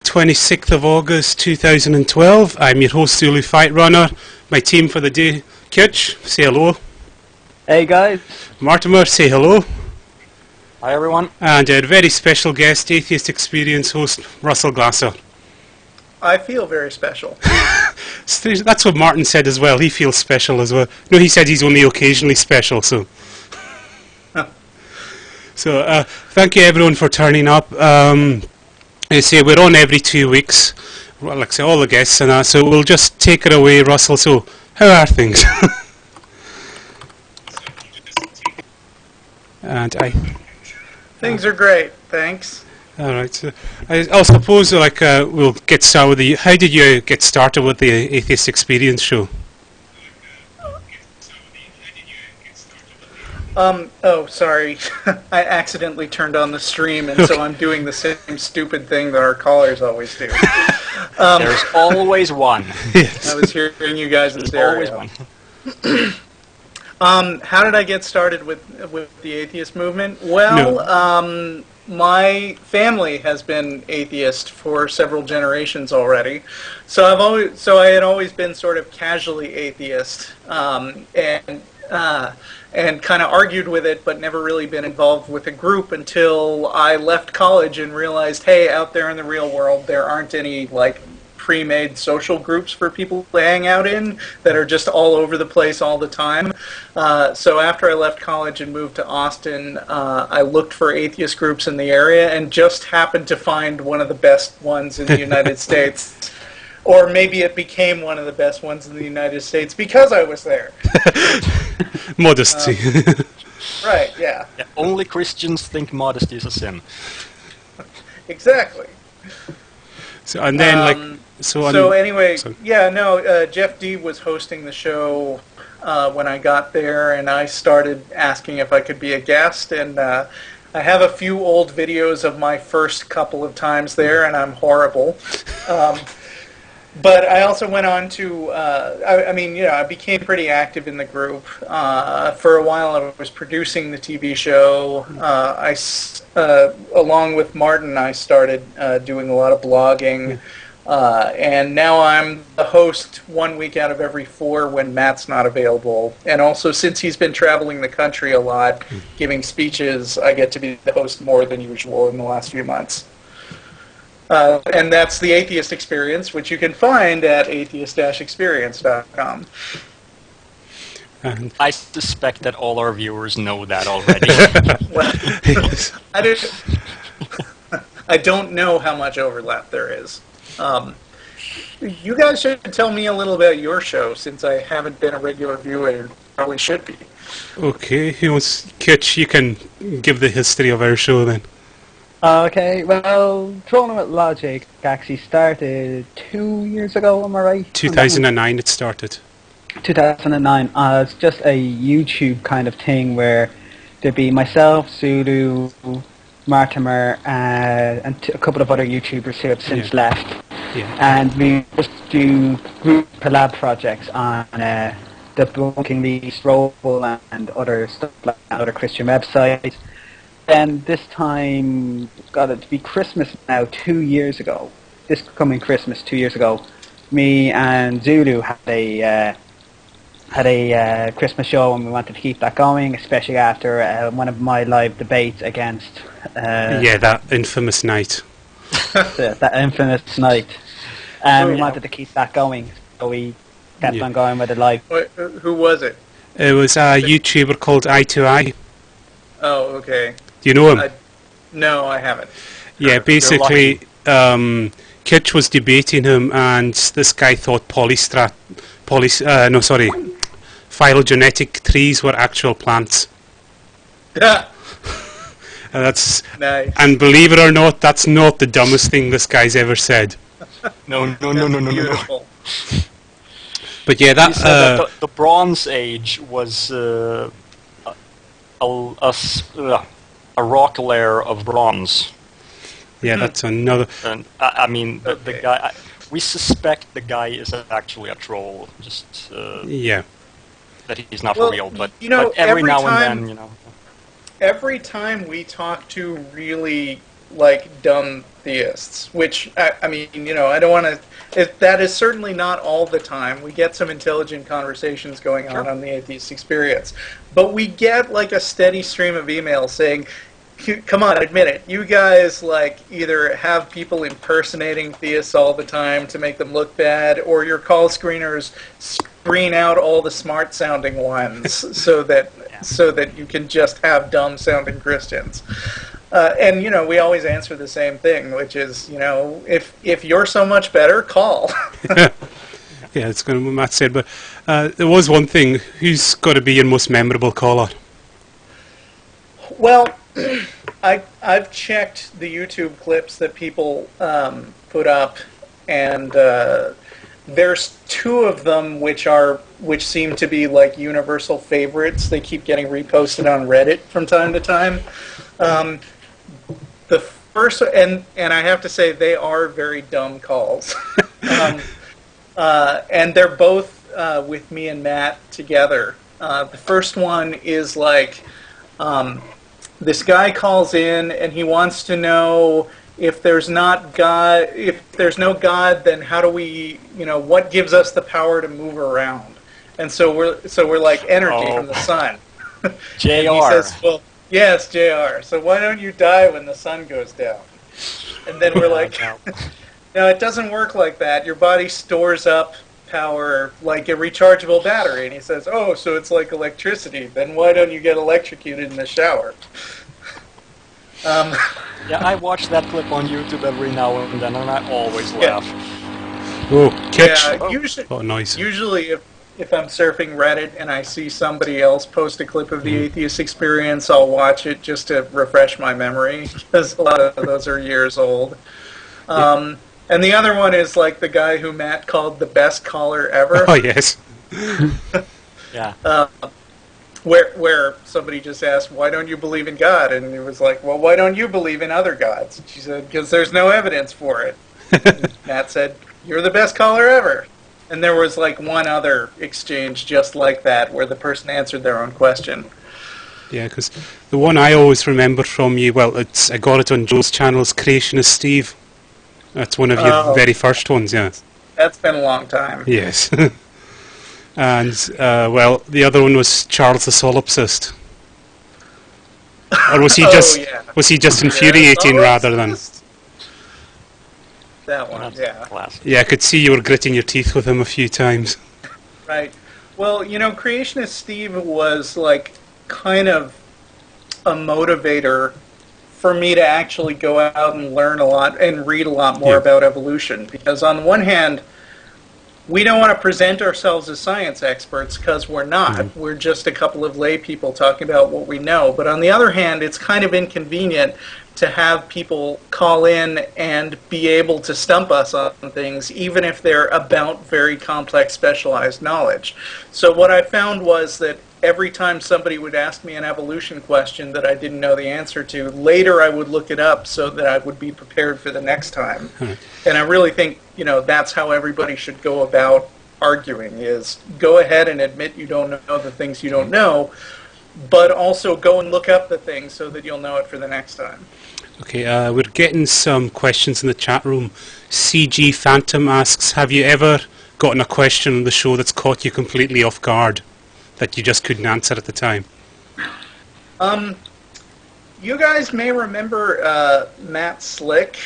26th of August 2012. I'm your host, Zulufightrunner. My team for the day, Kitch, say hello. Hey guys. Mortimer, say hello. Hi everyone. And our very special guest, Atheist Experience host, Russell Glasser. I feel very special. That's what Martin said as well. He feels special as well. No, he said he's only occasionally special, so... So, thank you everyone for turning up. I say we're on every 2 weeks, well, like I say, all the guests and that, so we'll just take it away, Russell. So, how are things? Things are great, thanks. Alright, so I suppose we'll get started with how did you get started with the Atheist Experience show? Oh, sorry. I accidentally turned on the stream, and so I'm doing the same stupid thing that our callers always do. There's always one. Yes. I was hearing you guys in stereo. Always one. How did I get started with the atheist movement? Well, my family has been atheist for several generations already, so I had always been sort of casually atheist, and kind of argued with it, but never really been involved with a group until I left college and realized, hey, out there in the real world, there aren't any like pre-made social groups for people to hang out in that are just all over the place all the time. So after I left college and moved to Austin, I looked for atheist groups in the area and just happened to find one of the best ones in the United States. Or maybe it became one of the best ones in the United States because I was there. Modesty. Right, yeah. Only Christians think modesty is a sin. Exactly. So, and then, Jeff D was hosting the show when I got there, and I started asking if I could be a guest, and I have a few old videos of my first couple of times there, and I'm horrible. But I also went on to, I became pretty active in the group. For a while I was producing the TV show. Along with Martin, I started doing a lot of blogging. And now I'm the host 1 week out of every 4 when Matt's not available. And also, since he's been traveling the country a lot, giving speeches, I get to be the host more than usual in the last few months. And that's the Atheist Experience, which you can find at atheist-experience.com. I suspect that all our viewers know that already. Well, I don't know how much overlap there is. You guys should tell me a little about your show, since I haven't been a regular viewer and probably should be. Okay, Kitch, you can give the history of our show then. Okay, well, Trolling with Logic actually started 2 years ago, am I right? 2009 it started. 2009. It's just a YouTube kind of thing where there'd be myself, Zulu, Mortimer, and a couple of other YouTubers who have since left. Yeah. And we just do group collab projects on the Bunking the Stroll and other stuff like that, other Christian websites. And this time, got it to be Christmas now, 2 years ago. This coming Christmas, 2 years ago, me and Zulu had a Christmas show, and we wanted to keep that going, especially after one of my live debates against... that infamous night. that infamous night. And we wanted to keep that going, so we kept on going with it live. Who was it? It was a YouTuber called Eye2Eye. Oh, okay. Do you know him? No, I haven't. Yeah, basically, Kitch was debating him, and this guy thought phylogenetic trees were actual plants. Yeah. And that's nice. And believe it or not, that's not the dumbest thing this guy's ever said. No. Beautiful. But yeah, that, the Bronze Age was a rock layer of bronze. Yeah, that's another... And the guy... we suspect the guy is actually a troll, just... that he's not for real, but, but every now and then, every time we talk to really like dumb theists, which I mean, you know, I don't want to. That is certainly not all the time. We get some intelligent conversations going on the Atheist Experience, but we get like a steady stream of emails saying, "Come on, admit it. You guys like either have people impersonating theists all the time to make them look bad, or your call screeners screen out all the smart-sounding ones so that you can just have dumb-sounding Christians." And, you know, we always answer the same thing, which is, you know, if you're so much better, call. Yeah, it's kind of what Matt said, but there was one thing. Who's got to be your most memorable caller? Well, I've checked the YouTube clips that people put up, and there's two of them which seem to be like universal favorites. They keep getting reposted on Reddit from time to time. The first, and I have to say, they are very dumb calls. And they're both with me and Matt together. The first one is like, this guy calls in and he wants to know if there's not God, if there's no God, then how do we, you know, what gives us the power to move around? And so we're like energy from the sun. JR. And he says, well, yes, JR. So why don't you die when the sun goes down? And then we're like, no, it doesn't work like that. Your body stores up power like a rechargeable battery. And he says, oh, so it's like electricity. Then why don't you get electrocuted in the shower? Yeah, I watch that clip on YouTube every now and then, and I always laugh. Oh, catch! Yeah, usually if I'm surfing Reddit and I see somebody else post a clip of the Atheist Experience, I'll watch it just to refresh my memory, because a lot of those are years old. And the other one is like the guy who Matt called the best caller ever. Oh, yes. Yeah. Where somebody just asked, why don't you believe in God? And he was like, well, why don't you believe in other gods? She said, because there's no evidence for it. And Matt said, you're the best caller ever. And there was like one other exchange just like that where the person answered their own question. Yeah, because the one I always remember from you, well, I got it on Joe's channel, is Creationist Steve. That's one of your very first ones, yeah. That's been a long time. Yes. And, well, the other one was Charles the Solipsist. Or was he just infuriating rather than... That one, yeah. Yeah, I could see you were gritting your teeth with him a few times. Right. Well, you know, Creationist Steve was like kind of a motivator for me to actually go out and learn a lot and read a lot more about evolution. Because on the one hand, we don't want to present ourselves as science experts because we're not. We're just a couple of lay people talking about what we know. But on the other hand, it's kind of inconvenient to have people call in and be able to stump us on things, even if they're about very complex, specialized knowledge. So what I found was that every time somebody would ask me an evolution question that I didn't know the answer to, later I would look it up so that I would be prepared for the next time. And I really think, you know, that's how everybody should go about arguing, is go ahead and admit you don't know the things you don't know, but also go and look up the things so that you'll know it for the next time. Okay, we're getting some questions in the chat room. CG Phantom asks, have you ever gotten a question on the show that's caught you completely off guard, that you just couldn't answer at the time? You guys may remember Matt Slick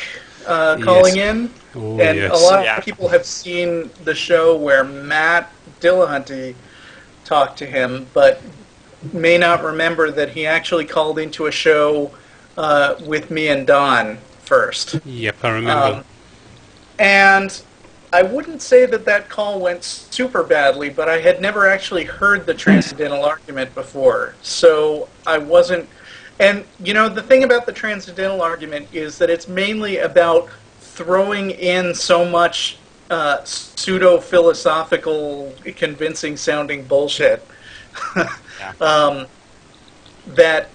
calling in. Oh, and yes. a lot of people have seen the show where Matt Dillahunty talked to him, but may not remember that he actually called into a show with me and Don first. Yep, I remember. And I wouldn't say that that call went super badly, but I had never actually heard the transcendental argument before. So I wasn't... And, you know, the thing about the transcendental argument is that it's mainly about throwing in so much pseudo-philosophical, convincing-sounding bullshit that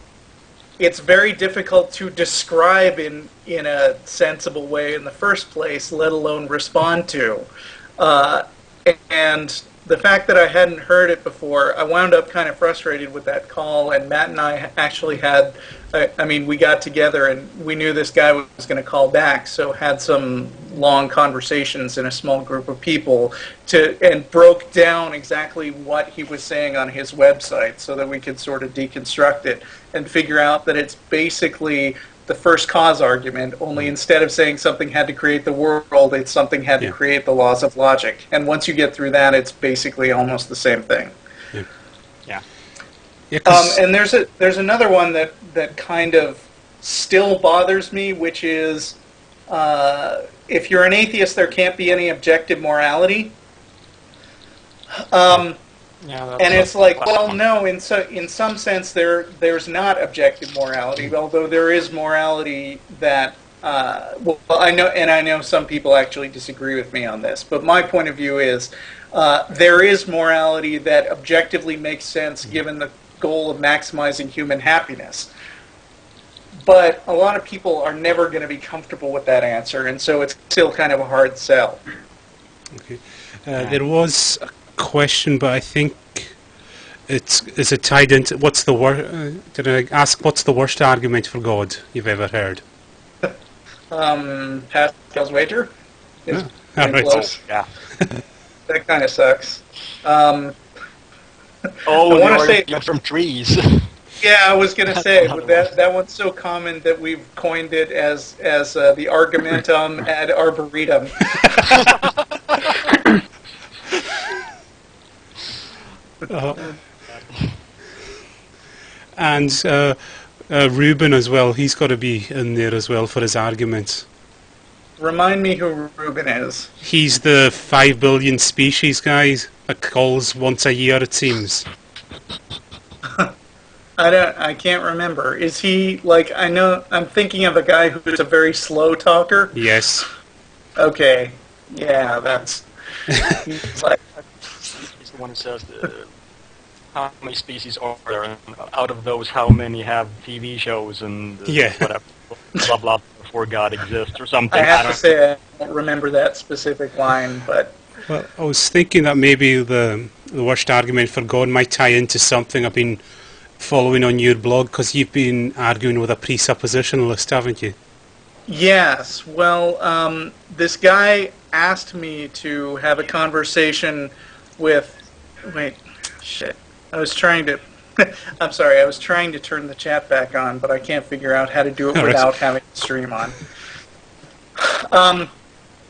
it's very difficult to describe in a sensible way in the first place, let alone respond to. And the fact that I hadn't heard it before, I wound up kind of frustrated with that call, and Matt and I actually had, I mean, we got together and we knew this guy was going to call back, so had some long conversations in a small group of people and broke down exactly what he was saying on his website so that we could sort of deconstruct it and figure out that it's basically the first cause argument, only instead of saying something had to create the world, it's something had to create the laws of logic. And once you get through that, it's basically almost the same thing. Yeah. And there's another one that kind of still bothers me, which is if you're an atheist, there can't be any objective morality. And it's like, well, no, in some sense there's not objective morality, although there is morality that, well, I know some people actually disagree with me on this, but my point of view is there is morality that objectively makes sense given the goal of maximizing human happiness. But a lot of people are never going to be comfortable with that answer, and so it's still kind of a hard sell. Okay. There was a question, but I think is it tied into what's the worst? Did I ask what's the worst argument for God you've ever heard? Pascal's wager. All right. Close. Yeah. That kind of sucks. Oh, I want to say you're from trees. Yeah, I was going to say, but that one's so common that we've coined it as the Argumentum ad Arboretum. And Ruben as well, he's got to be in there as well for his arguments. Remind me who Ruben is. He's the 5 billion species guy that calls once a year, it seems. I can't remember. Is he, like, I'm thinking of a guy who's a very slow talker? Yes. Okay. Yeah, that's... He's like... He's the one who says, how many species are there, and out of those, how many have TV shows and whatever, blah, blah, before God exists, or something. I have to say I don't remember that specific line, but... Well, I was thinking that maybe the worst argument for God might tie into something I've been following on your blog, because you've been arguing with a presuppositionalist, haven't you? Yes. Well, this guy asked me to have a conversation with... Wait, shit. I was trying to... I'm sorry, I was trying to turn the chat back on, but I can't figure out how to do it without having the stream on.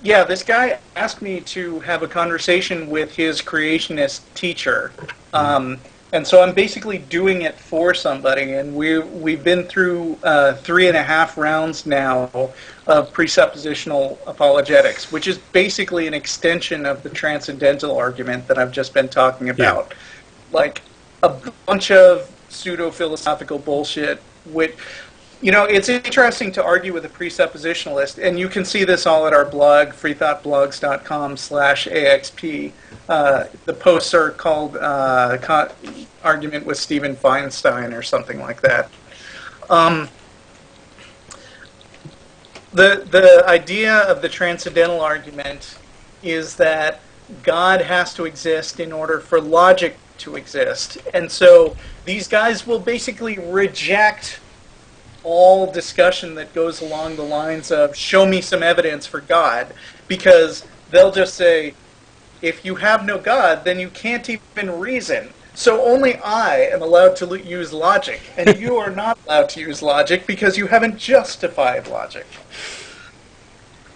Yeah, this guy asked me to have a conversation with his creationist teacher. And so I'm basically doing it for somebody, and we've been through 3.5 rounds now of presuppositional apologetics, which is basically an extension of the transcendental argument that I've just been talking about. Like a bunch of pseudo-philosophical bullshit, which, you know, it's interesting to argue with a presuppositionalist, and you can see this all at our blog, freethoughtblogs.com/AXP. The posts are called Argument with Stephen Feinstein or something like that. The idea of the transcendental argument is that God has to exist in order for logic to exist. And so these guys will basically reject all discussion that goes along the lines of show me some evidence for God, because they'll just say, if you have no God, then you can't even reason. So only I am allowed to use logic, and you are not allowed to use logic because you haven't justified logic.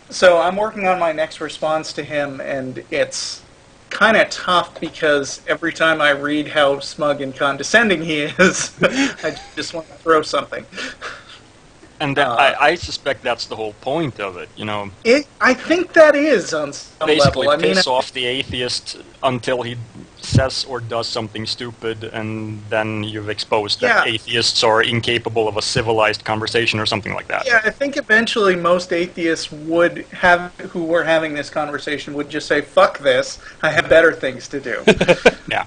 So I'm working on my next response to him, and it's kind of tough because every time I read how smug and condescending he is, I just want to throw something. And I suspect that's the whole point of it, you know. I think that is on some basically level. Piss off the atheist until he says or does something stupid, and then you've exposed that atheists are incapable of a civilized conversation or something like that. Yeah, I think eventually most atheists who were having this conversation would just say, fuck this, I have better things to do. Yeah.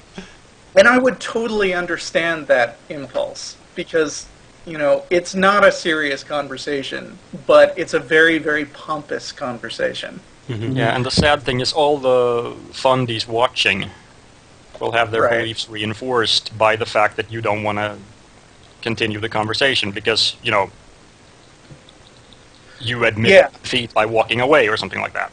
And I would totally understand that impulse, because, you know, it's not a serious conversation, but it's a very, very pompous conversation. Mm-hmm. Yeah, and the sad thing is all the fundies watching will have their Right. beliefs reinforced by the fact that you don't want to continue the conversation because, you admit defeat by walking away or something like that.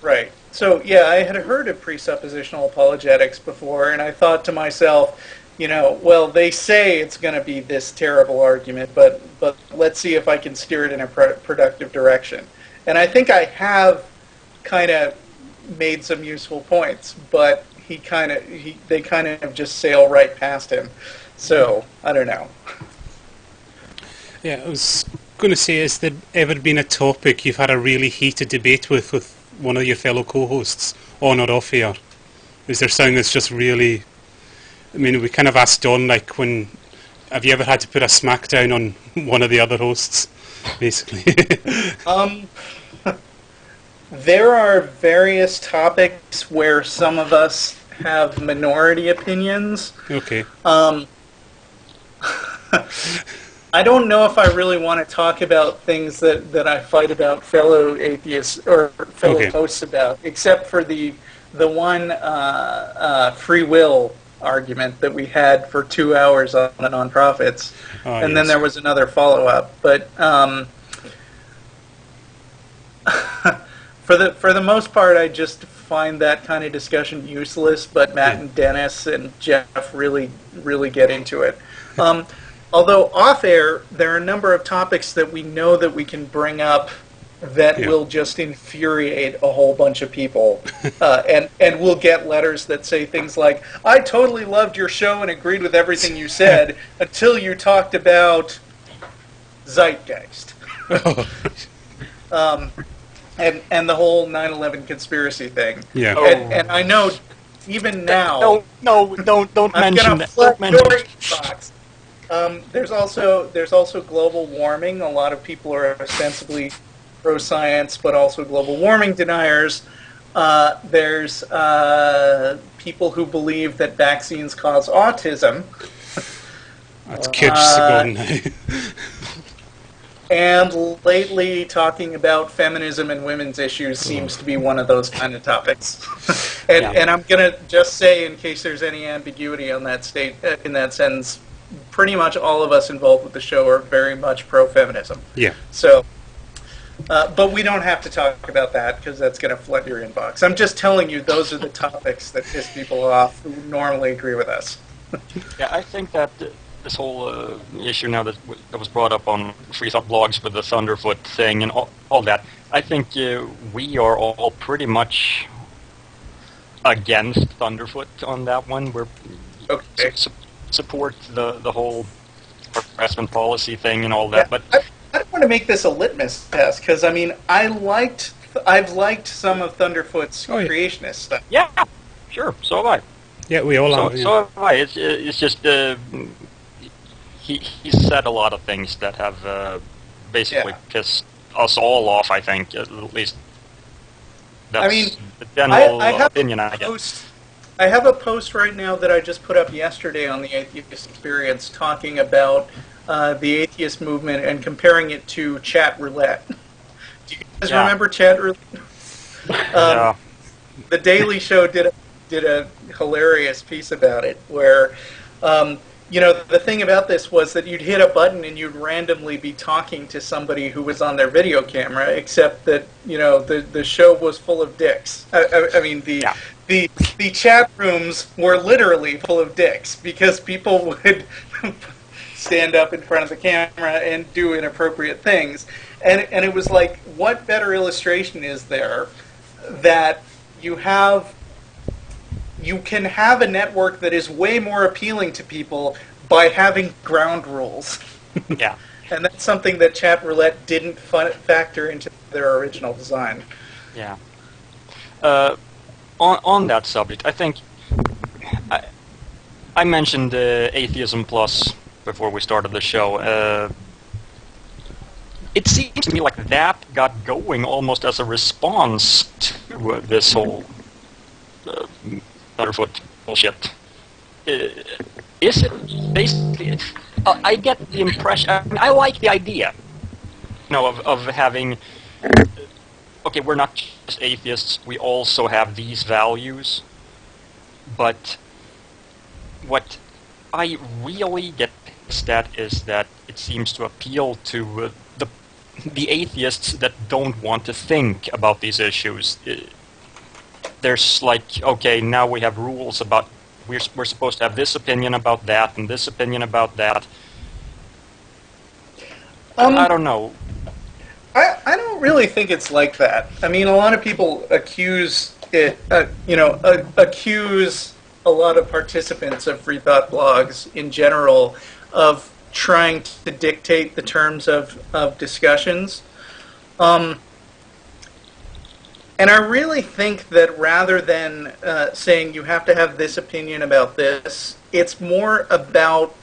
Right. So, yeah, I had heard of presuppositional apologetics before, and I thought to myself, well, they say it's going to be this terrible argument, but let's see if I can steer it in a productive direction. And I think I have kind of made some useful points, but they kind of just sail right past him. So, I don't know. Yeah, I was going to say, has there ever been a topic you've had a really heated debate with one of your fellow co-hosts, on or off here? Is there something that's just really... I mean, we kind of asked Don, have you ever had to put a smackdown on one of the other hosts, basically? There are various topics where some of us have minority opinions. Okay. I don't know if I really want to talk about things that I fight about fellow atheists or fellow hosts about, except for the one free will argument that we had for 2 hours on the nonprofits, and then there was another follow-up. But for the most part, I just find that kind of discussion useless. But Matt and Dennis and Jeff really get into it. Although off-air, there are a number of topics that we know that we can bring up that will just infuriate a whole bunch of people. And we'll get letters that say things like, I totally loved your show and agreed with everything you said until you talked about Zeitgeist. And the whole 9/11 conspiracy thing. Yeah. And I know even now... No, don't mention that. Don't mention that. There's also global warming. A lot of people are ostensibly pro-science, but also global warming deniers. There's people who believe that vaccines cause autism. That's kids going now. And lately, talking about feminism and women's issues seems to be one of those kind of topics. And I'm going to just say, in case there's any ambiguity on that in that sentence, pretty much all of us involved with the show are very much pro-feminism. Yeah. So, but we don't have to talk about that because that's going to flood your inbox. I'm just telling you those are the topics that piss people off who normally agree with us. Yeah, I think that this whole issue now that was brought up on Free Thought Blogs with the Thunderfoot thing and all that, I think we are all pretty much against Thunderfoot on that one. We're support the whole harassment policy thing and all that, but I don't want to make this a litmus test because I mean I've liked some of Thunderfoot's creationist stuff. Yeah, sure. So have I. Yeah, we all are. So have I. It's just he said a lot of things that have basically pissed us all off. I think at least that's the general opinion I get. I have a post right now that I just put up yesterday on the Atheist Experience talking about the atheist movement and comparing it to chat roulette. Do you guys remember chat roulette? The Daily Show did a hilarious piece about it where, the thing about this was that you'd hit a button and you'd randomly be talking to somebody who was on their video camera, except that, the show was full of dicks. I mean, the chat rooms were literally full of dicks because people would stand up in front of the camera and do inappropriate things. And it was like, what better illustration is there that you can have a network that is way more appealing to people by having ground rules. Yeah. And that's something that chat roulette didn't factor into their original design. Yeah. On that subject, I think I mentioned Atheism Plus before we started the show. It seems to me like that got going almost as a response to this whole Thunderfoot bullshit. Is it basically? I get the impression. I like the idea, of having. Okay, we're not just atheists. We also have these values, but what I really get pissed at is that it seems to appeal to the atheists that don't want to think about these issues. There's like, okay, now we have rules about we're supposed to have this opinion about that and this opinion about that. I don't know. I don't really think it's like that. I mean, a lot of people accuse accuse a lot of participants of free thought blogs in general of trying to dictate the terms of discussions. And I really think that rather than saying you have to have this opinion about this, it's more about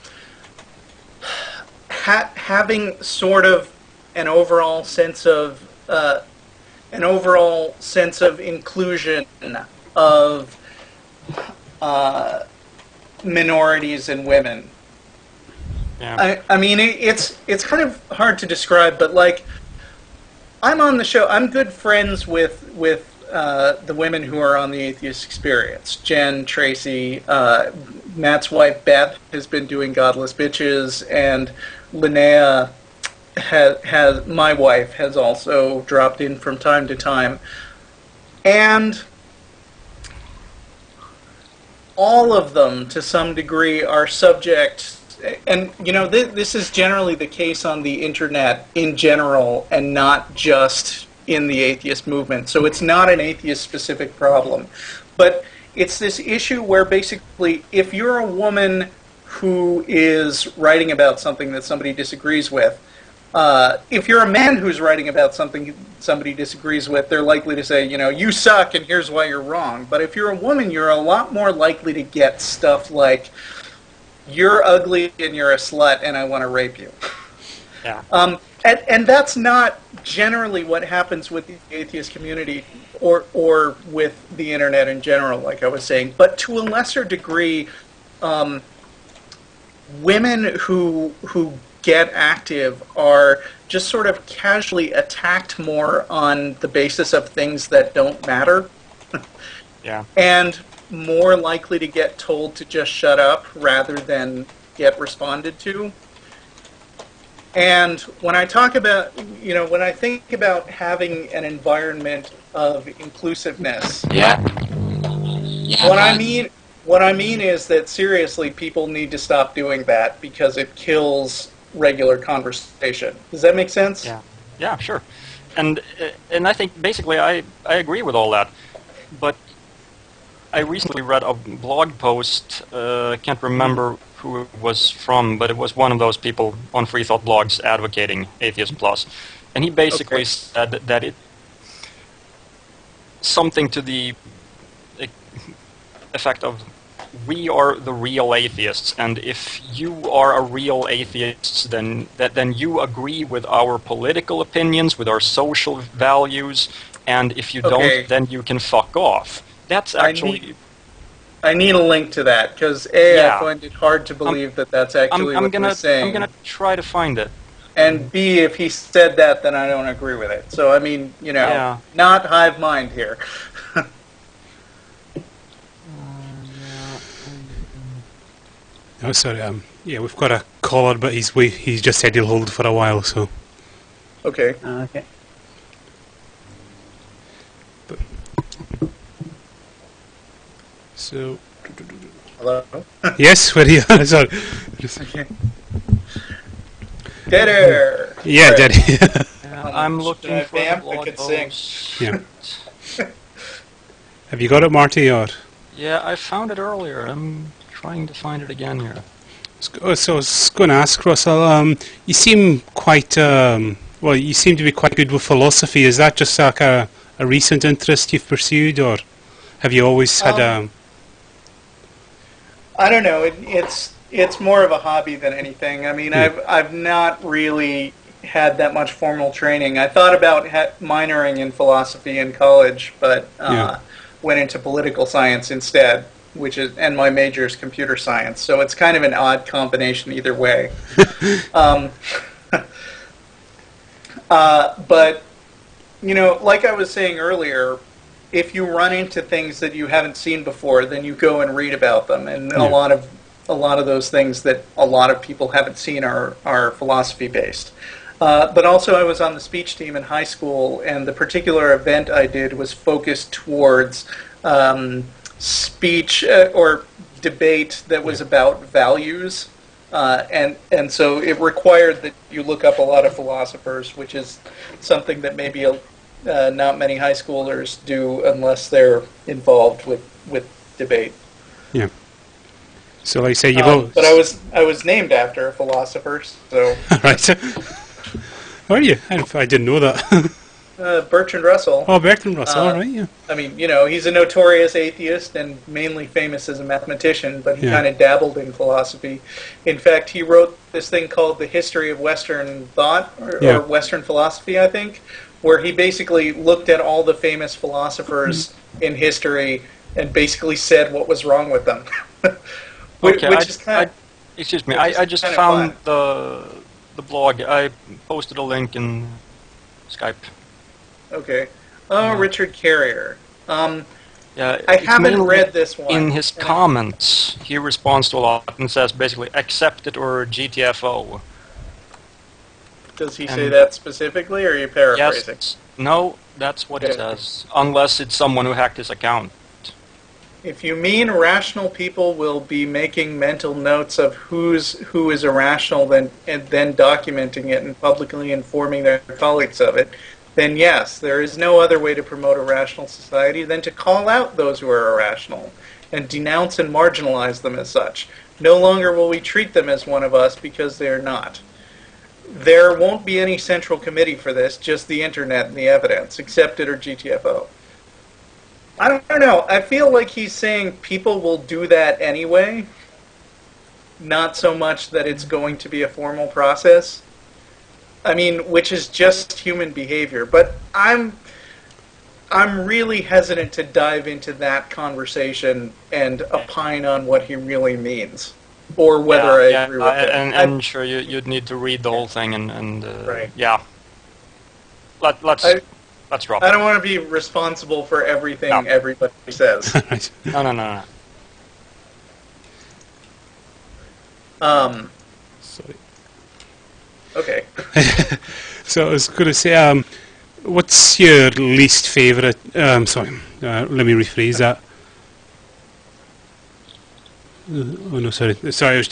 having sort of an overall sense of inclusion of minorities and women. Yeah. I mean, it's kind of hard to describe, but like, I'm on the show. I'm good friends with the women who are on the Atheist Experience. Jen, Tracy, Matt's wife Beth has been doing Godless Bitches, and Linnea has my wife has also dropped in from time to time, and all of them to some degree are subject. And, you know, this is generally the case on the internet in general and not just in the atheist movement. So it's not an atheist-specific problem. But it's this issue where basically if you're a woman who is writing about something that somebody disagrees with, if you're a man who's writing about something somebody disagrees with, they're likely to say, you know, you suck and here's why you're wrong. But if you're a woman, you're a lot more likely to get stuff like, you're ugly and you're a slut and I want to rape you. Yeah. And that's not generally what happens with the atheist community or with the internet in general, like I was saying. But to a lesser degree, women who get active are just sort of casually attacked more on the basis of things that don't matter. Yeah. And more likely to get told to just shut up rather than get responded to. And when I talk about, you know, when I think about having an environment of inclusiveness, what I mean is that seriously, people need to stop doing that because it kills regular conversation. Does that make sense? Yeah. Yeah, sure. And I think basically I agree with all that, but I recently read a blog post, can't remember who it was from, but it was one of those people on Free Thought blogs advocating Atheism Plus. And he basically said that it something to the effect of, we are the real atheists, and if you are a real atheist, then you agree with our political opinions, with our social values, and if you don't, then you can fuck off. That's actually... I need a link to that, because I find it hard to believe that that's actually what he's saying. I'm going to try to find it. And B, if he said that, then I don't agree with it. So, I mean, you know, not hive mind here. Oh, sorry. Yeah, we've got a caller, but he's just said he'll hold for a while, so... Okay. Okay. So... Hello? Yes, where are you? Sorry. Okay. Dead air! Yeah, dead air. I'm looking for vamp? the I blog could sing. post. Yeah. Have you got it, Marty, or...? Yeah, I found it earlier. I'm trying to find it again here. So I was going to ask, Russell, you seem quite... well, you seem to be quite good with philosophy. Is that just like a recent interest you've pursued, or have you always had I don't know. It's more of a hobby than anything. I mean, I've not really had that much formal training. I thought about minoring in philosophy in college, but went into political science instead, and my major is computer science. So it's kind of an odd combination either way. But you know, like I was saying earlier, if you run into things that you haven't seen before, then you go and read about them. And a lot of a lot of those things that a lot of people haven't seen are philosophy-based. But also I was on the speech team in high school, and the particular event I did was focused towards speech or debate that was about values. And so it required that you look up a lot of philosophers, which is something that maybe not many high schoolers do unless they're involved with debate. Yeah. So like I say, but I was named after a philosopher, so right. Are you? I didn't know that. Bertrand Russell. Oh, Bertrand Russell. All right. Yeah. I mean, he's a notorious atheist and mainly famous as a mathematician, but he kind of dabbled in philosophy. In fact, he wrote this thing called The History of Western Thought, or Western Philosophy, I think, where he basically looked at all the famous philosophers in history and basically said what was wrong with them. Which is kind of... Excuse me, I just found the blog. I posted a link in Skype. Okay. Oh, Richard Carrier. Yeah, I haven't read this one. In his comments, he responds to a lot and says basically, accept it or GTFO. Does he say that specifically, or are you paraphrasing? Yes. No, that's what it says. Unless it's someone who hacked his account. If you mean rational people will be making mental notes of who is irrational, and then documenting it and publicly informing their colleagues of it, then yes, there is no other way to promote a rational society than to call out those who are irrational and denounce and marginalize them as such. No longer will we treat them as one of us because they are not. There won't be any central committee for this, just the internet and the evidence. Accept it or GTFO. I don't know. I feel like he's saying people will do that anyway, not so much that it's going to be a formal process. I mean, which is just human behavior. But I'm really hesitant to dive into that conversation and opine on what he really means, or whether I agree with it. And I'm sure you'd need to read the whole thing and right. Yeah. Let's drop it. I don't want to be responsible for everything everybody says. No. Sorry. Okay. So I was going to say, what's your least favourite... sorry, let me rephrase that. Oh no, sorry.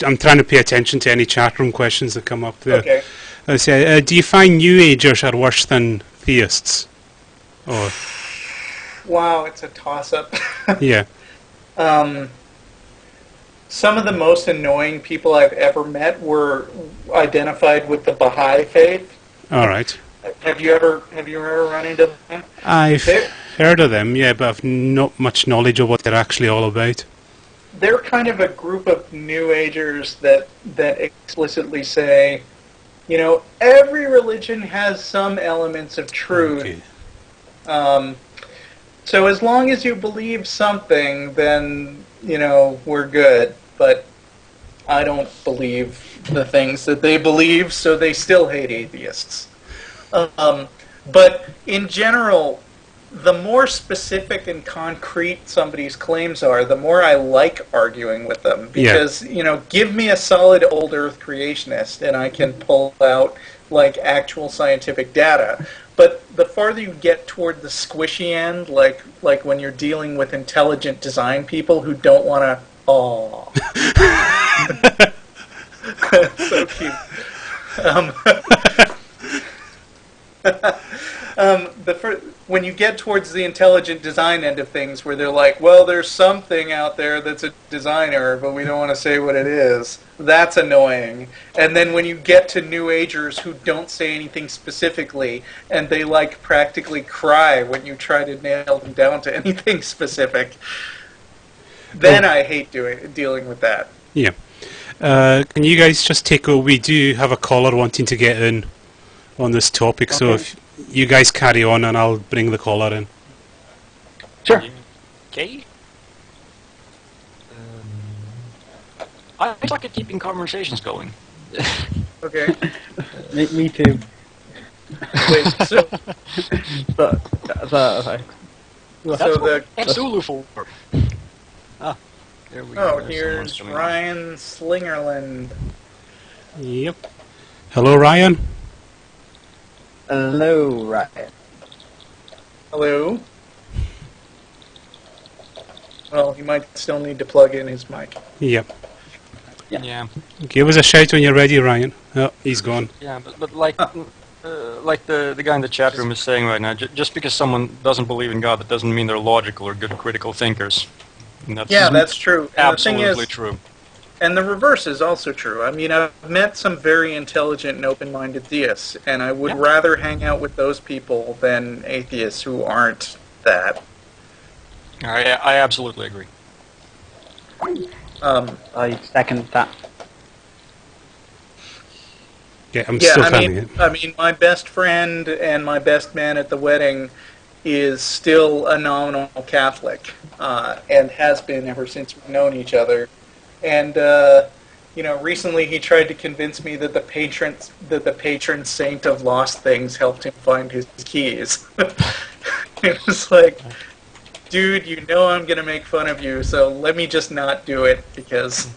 I'm trying to pay attention to any chat room questions that come up there. Okay. I say, do you find New Agers are worse than Theists? Or wow, it's a toss-up. Yeah. Some of the most annoying people I've ever met were identified with the Baha'i faith. All right. Have you ever run into them? I've heard of them, yeah, but I've not much knowledge of what they're actually all about. They're kind of a group of New Agers that explicitly say, every religion has some elements of truth. Okay. So as long as you believe something, then, we're good. But I don't believe the things that they believe, so they still hate atheists. But in general, the more specific and concrete somebody's claims are, the more I like arguing with them. Because, give me a solid old Earth creationist, and I can pull out, actual scientific data. But the farther you get toward the squishy end, like when you're dealing with intelligent design people who don't want to... Aw. So cute. When you get towards the intelligent design end of things, where they're like, well, there's something out there that's a design error, but we don't want to say what it is, that's annoying. And then when you get to New Agers who don't say anything specifically, and they practically cry when you try to nail them down to anything specific, then I hate dealing with that. Yeah. Can you guys just take over? We do have a caller wanting to get in on this topic, so if you guys carry on and I'll bring the caller in. Sure. Okay. I suck at keeping conversations going. Okay. Me too. Wait, so That's what Zulu for. There we Oh, go. here's Someone's coming in. Ryan Slingerland. Yep. Hello, Ryan. Hello, Ryan. Hello. Well, he might still need to plug in his mic. Yep. Yeah. Give us a shout when you're ready, Ryan. Oh, he's gone. Yeah, but like the guy in the chat room is saying right now, just because someone doesn't believe in God, that doesn't mean they're logical or good critical thinkers. And That's true. And absolutely the thing is, true. and the reverse is also true. I mean, I've met some very intelligent and open-minded theists, and I would rather hang out with those people than atheists who aren't that. I absolutely agree. I second that. Yeah, I'm still finding it. I mean, my best friend and my best man at the wedding is still a nominal Catholic, and has been ever since we've known each other. And recently he tried to convince me that the patron saint of lost things helped him find his keys. It was like, dude, you know I'm going to make fun of you, so let me just not do it, because...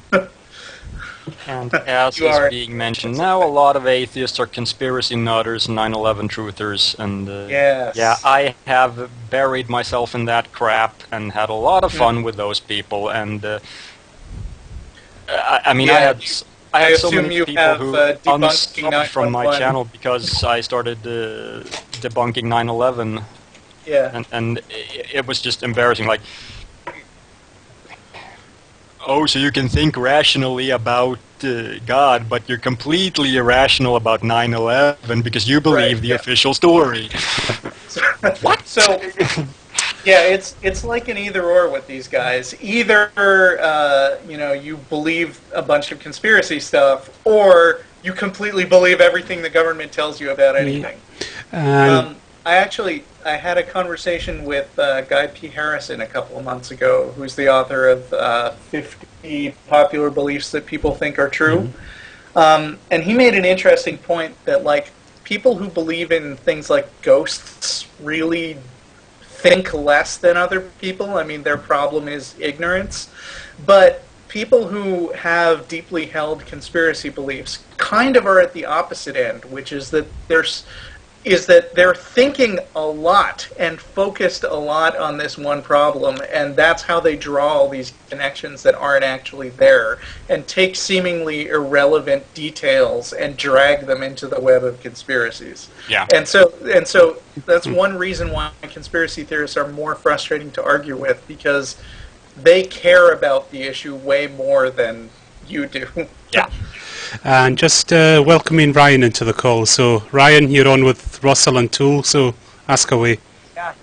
And as is being mentioned, now a lot of atheists are conspiracy nutters and 9/11 truthers, and Yes. yeah, I have buried myself in that crap and had a lot of fun with those people, and I mean, Yeah, I had so assume many you people have, who debunking unsubbed from my 9/11. channel because I started debunking 9/11, Yeah. and it was just embarrassing. Like, oh, so you can think rationally about God, but you're completely irrational about 9/11 because you believe the official story. What? So, yeah, it's like an either or with these guys. Either you believe a bunch of conspiracy stuff, or you completely believe everything the government tells you about anything. I had a conversation with Guy P. Harrison a couple of months ago, who's the author of 50 Popular Beliefs That People Think Are True. And he made an interesting point that, like, people who believe in things like ghosts really think less than other people. I mean, their problem is ignorance. But people who have deeply held conspiracy beliefs kind of are at the opposite end, which is that they're thinking a lot and focused a lot on this one problem, and that's how they draw all these connections that aren't actually there, and take seemingly irrelevant details and drag them into the web of conspiracies. Yeah. And so that's one reason why conspiracy theorists are more frustrating to argue with, because they care about the issue way more than you do. Yeah. And just welcoming Ryan into the call. So, Ryan, you're on with Russell and Tool, so ask away. Yeah.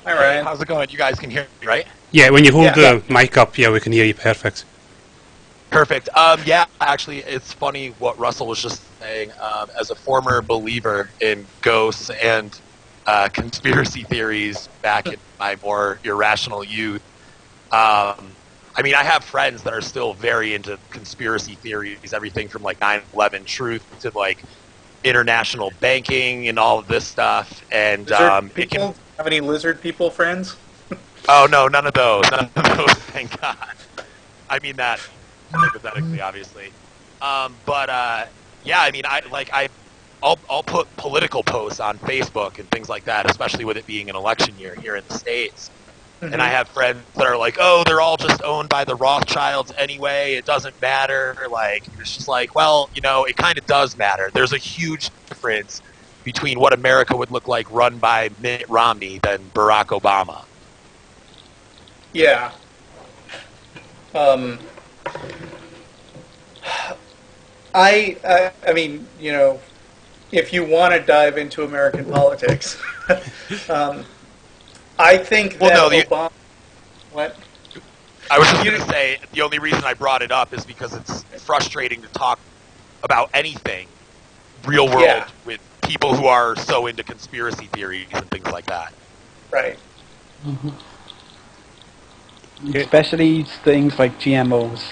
Hi, Ryan. How's it going? You guys can hear me, right? Yeah, when you hold the mic up, we can hear you perfect. Perfect. Yeah, actually, it's funny what Russell was just saying. As a former believer in ghosts and conspiracy theories back in my more irrational youth, I mean, I have friends that are still very into conspiracy theories, everything from, like, 9/11 truth to, like, international banking and all of this stuff. And People? Have any lizard people friends? Oh, no, none of those. None of those, thank God. I mean that hypothetically, obviously. Yeah, I mean, I'll put political posts on Facebook and things like that, especially with it being an election year here in the States. Mm-hmm. And I have friends that are like, oh, they're all just owned by the Rothschilds anyway. It doesn't matter. Like, it's just like, well, it kind of does matter. There's a huge difference between what America would look like run by Mitt Romney than Barack Obama. Yeah. I mean, if you want to dive into American politics, I think that Obama... What? I was just going to say, the only reason I brought it up is because it's frustrating to talk about anything real world with people who are so into conspiracy theories and things like that. Right. Mm-hmm. Especially things like GMOs.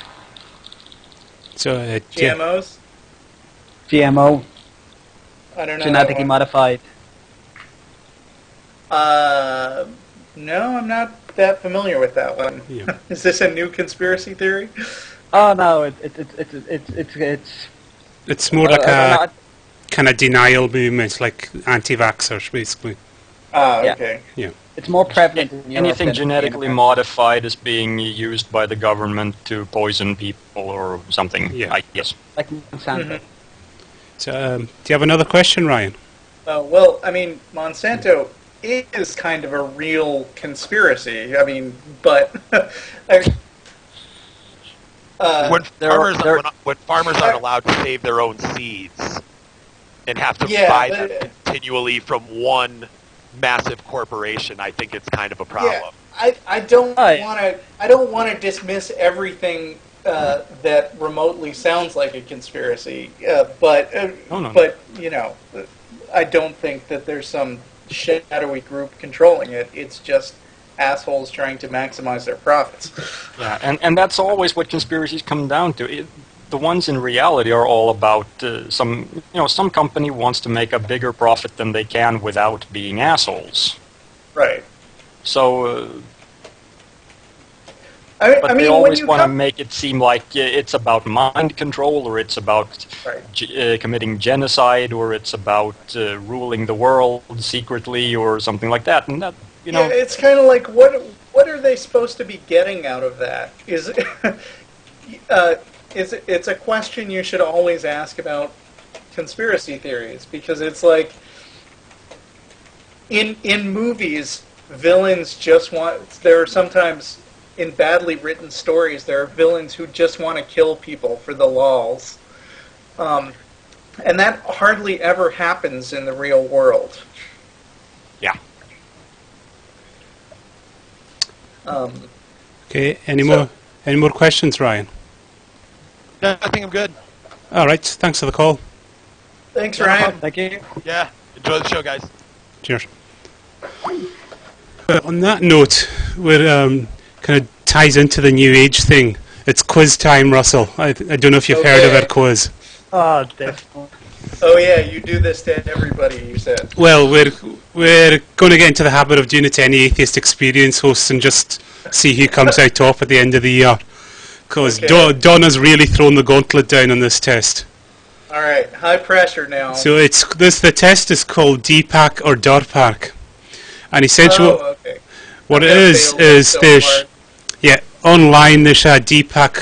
So, GMOs? GMO. I don't know. Genetically modified. No, I'm not that familiar with that one. Yeah. Is this a new conspiracy theory? Oh no, it's It's more like a not- kind of denial movement, like anti-vaxxers, basically. Ah, Yeah. okay. Yeah. it's more prevalent in Europe Anything than genetically in modified is being used by the government to poison people or something. Yeah. I guess. like Monsanto. So, do you have another question, Ryan? Well, I mean, Monsanto is kind of a real conspiracy. I mean, but when there- farmers aren't allowed to save their own seeds and have to Yeah, buy but- them continually from one massive corporation, I think it's kind of a problem. yeah, I don't Right. want to dismiss everything that remotely sounds like a conspiracy, but No. but I don't think that there's some shadowy group controlling it. It's just assholes trying to maximize their profits. Yeah, and that's always what conspiracies come down to. The ones in reality are all about some company wants to make a bigger profit than they can without being assholes. Right. So, I but mean, they when always you want to come, make it seem like it's about mind control, or it's about right. committing genocide, or it's about ruling the world secretly, or something like that. And that, Yeah, it's kind of like what are they supposed to be getting out of that? It's a question you should always ask about conspiracy theories, because it's like in movies, villains just want. There are sometimes in badly written stories there are villains who just want to kill people for the lols, and that hardly ever happens in the real world. yeah. Okay. Any more questions, Ryan? No, I think I'm good. All right. Thanks for the call. Thanks, Ryan. Thank you. Yeah, enjoy the show, guys. Cheers. Well, on that note, we're kind of ties into the New Age thing. It's quiz time, Russell. I don't know if you've heard of Okay. our quiz. Oh, definitely. Oh yeah, you do this to everybody, you said. Well, we're going to get into the habit of doing it to any Atheist Experience hosts and just see who comes out top at the end of the year. Because Okay. Donna's really thrown the gauntlet down on this test. All right, high pressure now. So the test is called Deepak or Darpak, and essentially okay. what it I've is failed so there's hard. online there's a Deepak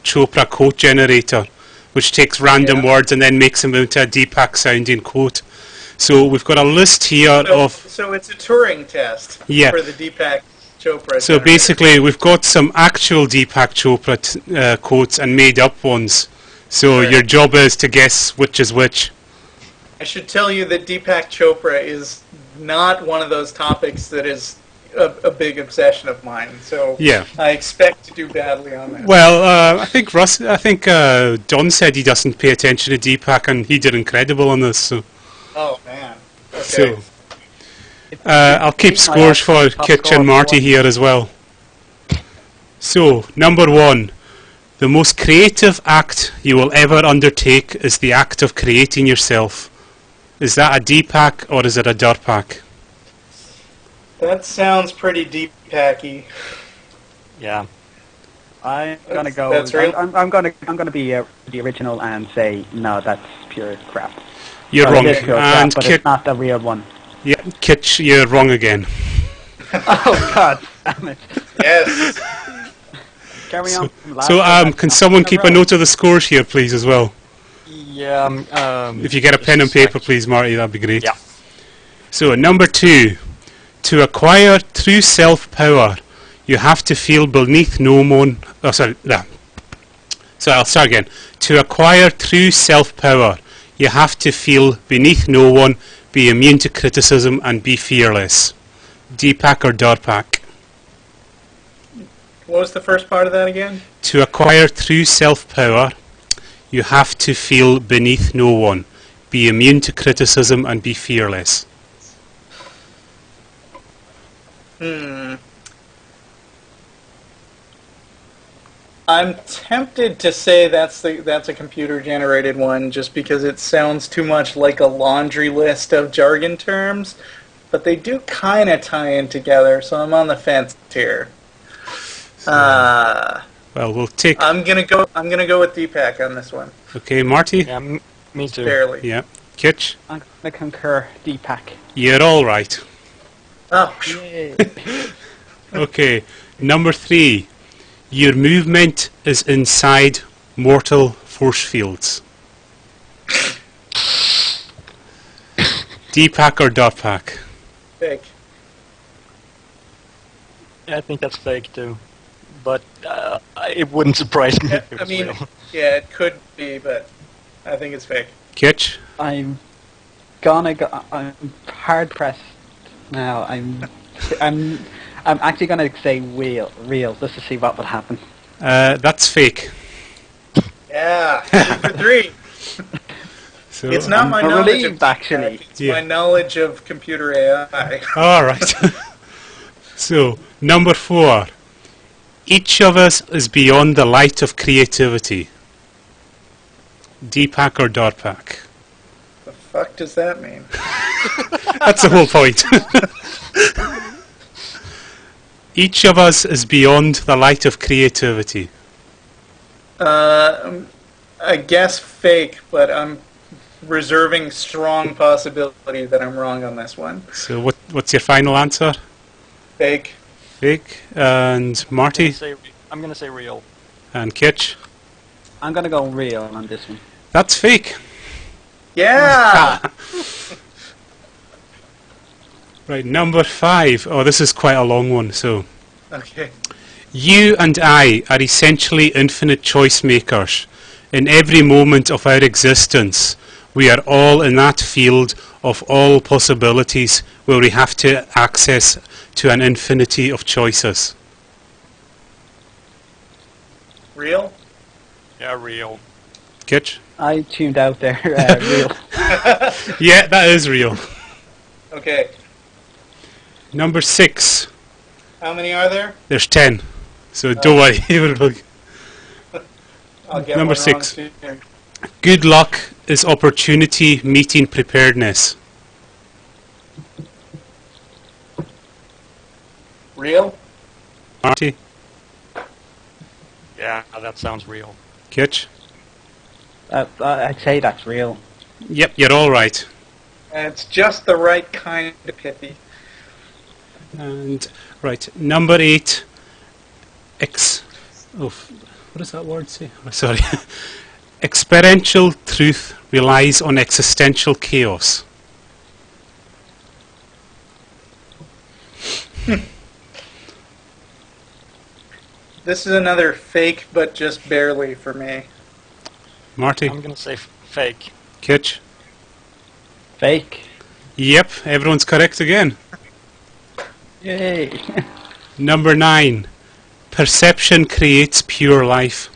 Chopra quote generator, which takes random Yeah. words and then makes them into a Deepak sounding quote. So we've got a list here of So it's a Turing test Yeah. for the Deepak Chopra. So generator. basically, we've got some actual Deepak Chopra quotes and made-up ones. So Right. your job is to guess which is which. I should tell you that Deepak Chopra is not one of those topics that is a big obsession of mine. So Yeah. I expect to do badly on that. Well, I think Don said he doesn't pay attention to Deepak, and he did incredible on this. So, Oh man. Okay. so I'll keep scores for Kitch and Marty here as well. So, number 1. The most creative act you will ever undertake is the act of creating yourself. Is that a Deepak or is it a Darpak? That sounds pretty Deepak-y. Yeah. I'm gonna go. That's real? I'm gonna be the original and say no. That's pure crap. You're Well, wrong. it is pure crap, And but it's not the real one. yeah, Kitch, you're wrong again. Oh God, damn it! Yes. Carry on. So, can someone keep a note of the scores here, please, as well? Yeah. If you get a pen and paper, please, Marty, that'd be great. Yeah. So, number 2. To acquire true self-power, you have to feel beneath no one... Oh, sorry. No. So, I'll start again. To acquire true self-power, you have to feel beneath no one, be immune to criticism, and be fearless. Deepak or Darpak? What was the first part of that again? To acquire true self-power, you have to feel beneath no one, be immune to criticism, and be fearless. I'm tempted to say that's a computer-generated one, just because it sounds too much like a laundry list of jargon terms. but they do kind of tie in together, so I'm on the fence here. Well, we'll take... I'm gonna go with Deepak on this one. Okay, Marty? Yeah, me too. Barely. Yeah. Kitch? I'm going to concur, Deepak. You're all right. Oh, Yay. Okay, number 3. Your movement is inside mortal force fields. Deepak or Darpak? fake. Yeah, I think that's fake too. But it wouldn't surprise me if it I was mean, real. yeah, it could be, but I think it's fake. Kitch? I'm hard pressed now. I'm actually gonna say real, just to see what would happen. That's fake. Yeah, 2 for 3. So, It's not my I'm knowledge relieved, of actually. It's Yeah. my knowledge of computer AI. All right. So, number 4. Each of us is beyond the light of creativity. Deepak or Darpak? The fuck does that mean? That's the whole point. Each of us is beyond the light of creativity. I guess fake, but I'm reserving strong possibility that I'm wrong on this one. So what's your final answer? Fake. Fake. And Marty? I'm going to say real. And Kitch? I'm gonna go real on this one. That's fake. Yeah! Right, number 5. Oh, this is quite a long one, so... Okay. You and I are essentially infinite choice makers. In every moment of our existence, we are all in that field of all possibilities where we have to access to an infinity of choices. Real? Yeah, real. Kitch? I tuned out there. Real. Yeah, that is real. Okay. Number 6. How many are there? There's 10. So don't worry. I'll get Number one 6. wrong soon. Good luck is opportunity meeting preparedness. Real? Marty? Yeah, that sounds real. Kitch? I'd say that's real. Yep, you're all right. And it's just the right kind of pithy. And right, number 8. What does that word say? Oh, sorry. Experiential truth relies on existential chaos. This is another fake, but just barely for me. Marty? I'm going to say fake. Kitch? Fake. Yep, everyone's correct again. Yay. Number 9. Perception creates pure life.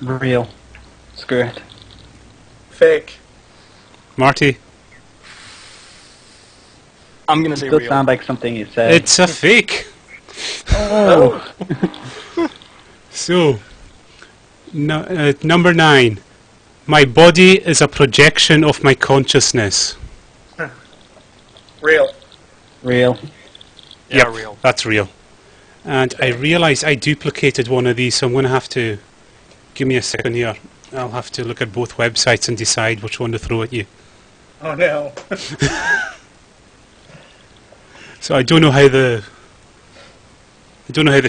Real. Screw it. Fake. Marty? I'm going to say It does real. sound like something you said. It's a fake. Oh. So, number 9. My body is a projection of my consciousness. Real. Real. Yeah, Yep, real. that's real. And I realised I duplicated one of these, so I'm going to have to... Give me a second here. I'll have to look at both websites and decide which one to throw at you. Oh no. So I don't know how the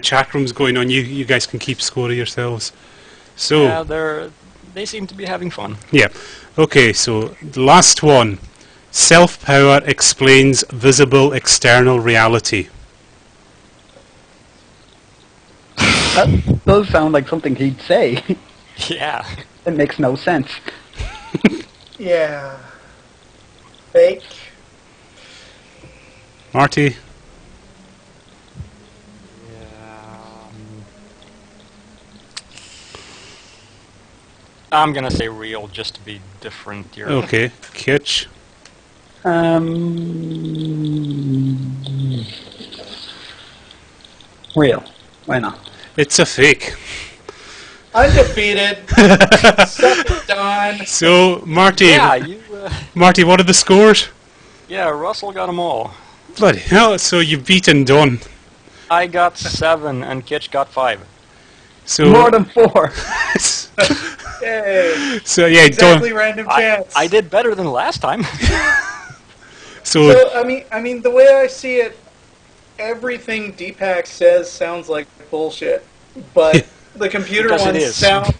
chat room's going on. You guys can keep score of yourselves. So Yeah, they seem to be having fun. yeah, okay. So the last one, SelfPowered explains visible external reality. That does sound like something he'd say. Yeah. It makes no sense. Yeah. Fake. Marty, I'm going to say real just to be different here. okay. Kitch, Real. Why not? it's a fake. Undefeated. Suck it, Don. So, Marty, Yeah, Marty, what are the scores? yeah, Russell got them all. Bloody hell! So you've beaten Don. I got 7 and Kitch got 5. So More than 4. Yay. so yeah, Exactly Don. random chance. I did better than last time. So So I mean, the way I see it, everything Deepak says sounds like bullshit, but the computer Because it ones is. sound.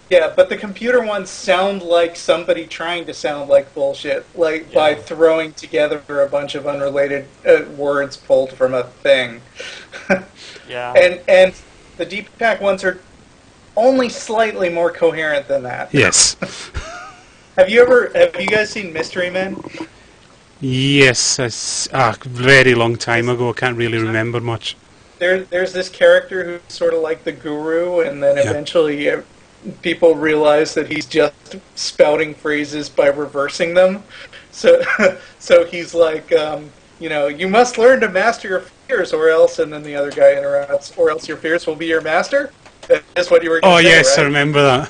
Yeah, but the computer ones sound like somebody trying to sound like bullshit, like by throwing together a bunch of unrelated words pulled from a thing. Yeah. And the Deepak ones are only slightly more coherent than that. yes, Have you guys seen Mystery Men? yes, very long time ago. I can't really remember much. There's this character who's sort of like the guru, and then Yeah. eventually people realize that he's just spouting phrases by reversing them. So so he's like, you must learn to master your fears, or else, and then the other guy interrupts, or else your fears will be your master. That's what you were going to say, Yes, right? I remember that.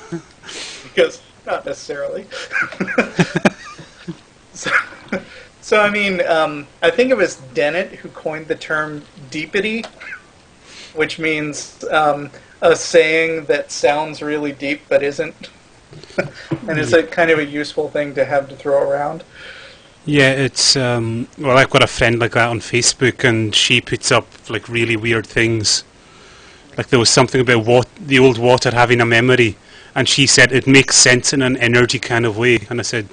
Because not necessarily. So I mean, I think it was Dennett who coined the term deepity, which means a saying that sounds really deep but isn't, and is a kind of a useful thing to have to throw around. Yeah, it's well, I've got a friend like that on Facebook, and she puts up like really weird things. Like there was something about the old water having a memory, and she said it makes sense in an energy kind of way, and I said,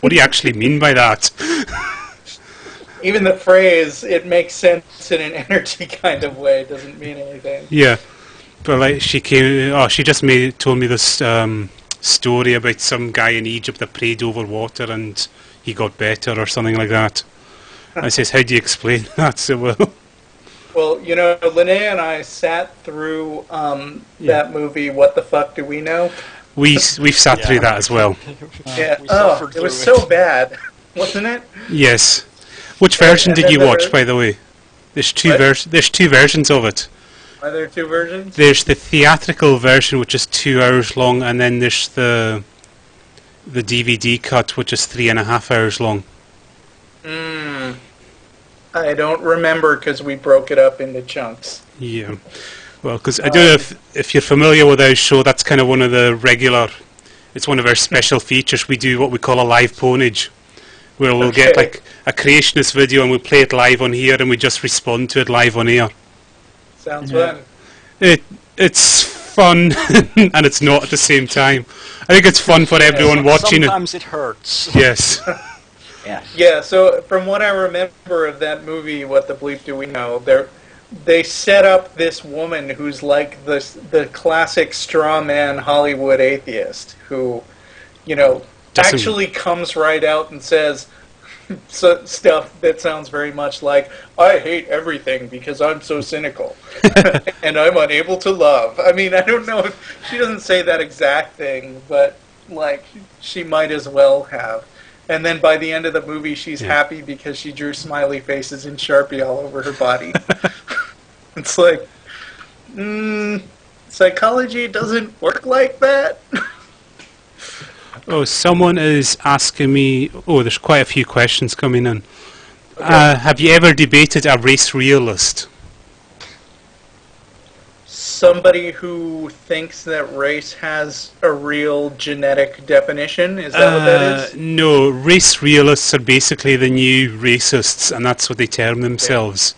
what do you actually mean by that? Even the phrase "it makes sense in an energy kind of way" doesn't mean anything. Yeah, but like she just told me this story about some guy in Egypt that prayed over water and he got better or something like that. I says, how do you explain that so well? Well, Linnea and I sat through that movie. What the fuck do we know? We've sat through that as well. Yeah. We Oh, suffered it was through so bad, wasn't it? Yes. Which version and did then you there watch, were- by the way? There's What? there's two versions of it. Are there two versions? There's the theatrical version, which is 2 hours long, and then there's the DVD cut, which is 3.5 hours long. I don't remember because we broke it up into chunks. Yeah. Well, because I don't know if you're familiar with our show, that's kind of one of the regular, it's one of our special features. We do what we call a live ponage, where we'll get like a creationist video and we'll play it live on here and we just respond to it live on air. Sounds fun. It's fun and it's not at the same time. I think it's fun for everyone watching Sometimes it hurts. it. Yes. Yes. Yeah, so from what I remember of that movie, What the Bleep Do We Know, they set up this woman who's like the classic straw man Hollywood atheist who, actually comes right out and says stuff that sounds very much like, I hate everything because I'm so cynical and I'm unable to love. I mean, I don't know if she doesn't say that exact thing, but like she might as well have. And then by the end of the movie, she's happy because she drew smiley faces in Sharpie all over her body. It's like, psychology doesn't work like that. Oh, someone is asking me, there's quite a few questions coming in. Okay. Have you ever debated a race realist? Somebody who thinks that race has a real genetic definition? Is that what that is? No, race realists are basically the new racists, and that's what they term themselves.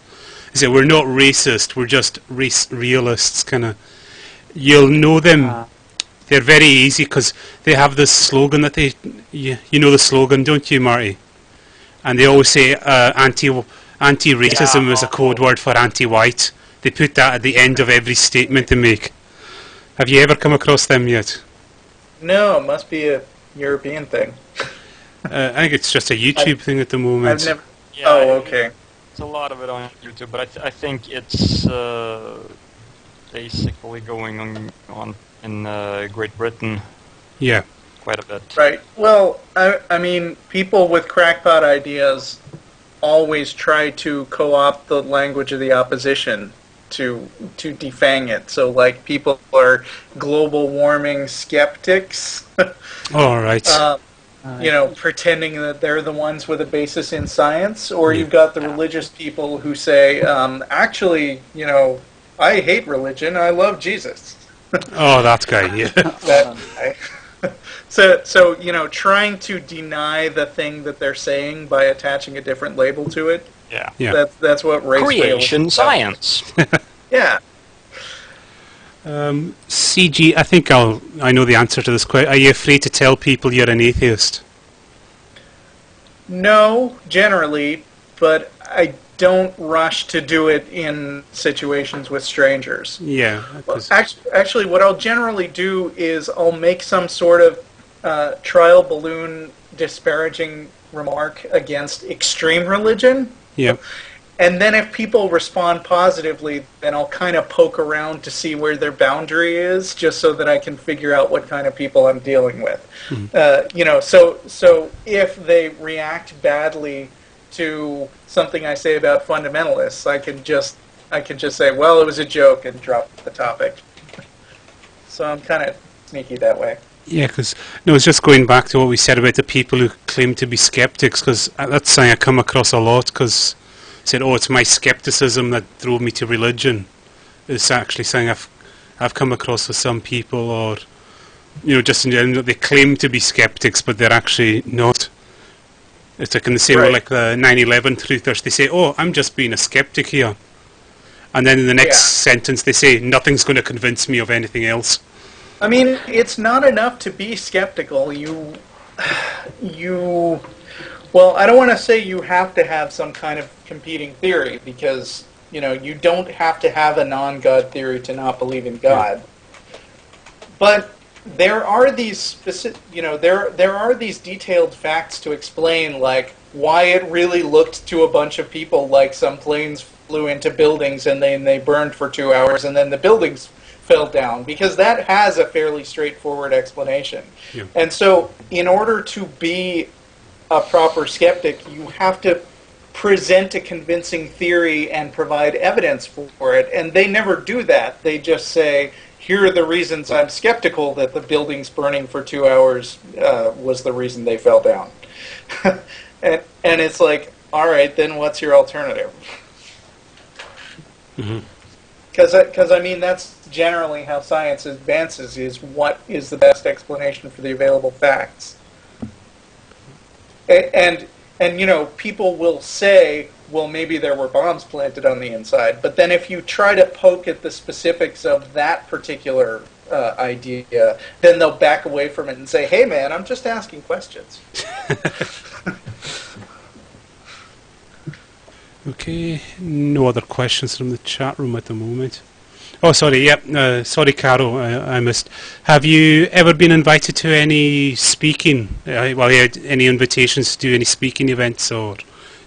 Is that we're not racist, we're just race realists, kind of. You'll know them. They're very easy because they have this slogan that you know the slogan, don't you, Marty? And they always say anti-racism is a code word for anti-white. They put that at the end of every statement they make. Have you ever come across them yet? No, it must be a European thing. I think it's just a YouTube thing at the moment. I've never... Yeah, Oh, okay. There's a lot of it on YouTube, but I think it's basically going on in Great Britain Yeah. quite a bit. Right. Well, I mean, people with crackpot ideas always try to co-opt the language of the opposition. to defang it. So, like, people are global warming skeptics. All right. Pretending that they're the ones with a basis in science, or you've got the religious people who say, actually, I hate religion, I love Jesus. Oh, that guy, yeah. That guy. So trying to deny the thing that they're saying by attaching a different label to it. Yeah. That's what race creation science. Yeah. CG, I think I know the answer to this question. Are you afraid to tell people you're an atheist? No, generally, but I don't rush to do it in situations with strangers. Yeah. Well, actually, what I'll generally do is I'll make some sort of trial balloon disparaging remark against extreme religion. Yeah. And then if people respond positively, then I'll kind of poke around to see where their boundary is, just so that I can figure out what kind of people I'm dealing with. So if they react badly to something I say about fundamentalists, I can just say, well, it was a joke, and drop the topic. So I'm kind of sneaky that way. Yeah, because it's just going back to what we said about the people who claim to be skeptics, because that's something I come across a lot, because said, it's my skepticism that drove me to religion. It's actually something I've come across with some people, or just in general, they claim to be skeptics, but they're actually not. It's like in the same way, like the 9/11 truthers, they say, I'm just being a skeptic here. And then in the next sentence they say, nothing's going to convince me of anything else. I mean, it's not enough to be skeptical. Well, I don't want to say you have to have some kind of competing theory, because, you don't have to have a non-God theory to not believe in God. But there are these specific, there are these detailed facts to explain, like why it really looked to a bunch of people like some planes flew into buildings and then they burned for 2 hours and then the buildings fell down, because that has a fairly straightforward explanation. Yeah. And so in order to be a proper skeptic, you have to present a convincing theory and provide evidence for it, and they never do that. They just say, here are the reasons I'm skeptical that the buildings burning for 2 hours was the reason they fell down. and it's like, all right, then what's your alternative? Because I mean, that's generally how science advances, is what is the best explanation for the available facts. And people will say, well, maybe there were bombs planted on the inside. But then if you try to poke at the specifics of that particular idea, then they'll back away from it and say, hey, man, I'm just asking questions. Okay, no other questions from the chat room at the moment. Oh, sorry, sorry, Carol, I missed. Have you ever been invited to any speaking, any invitations to do any speaking events or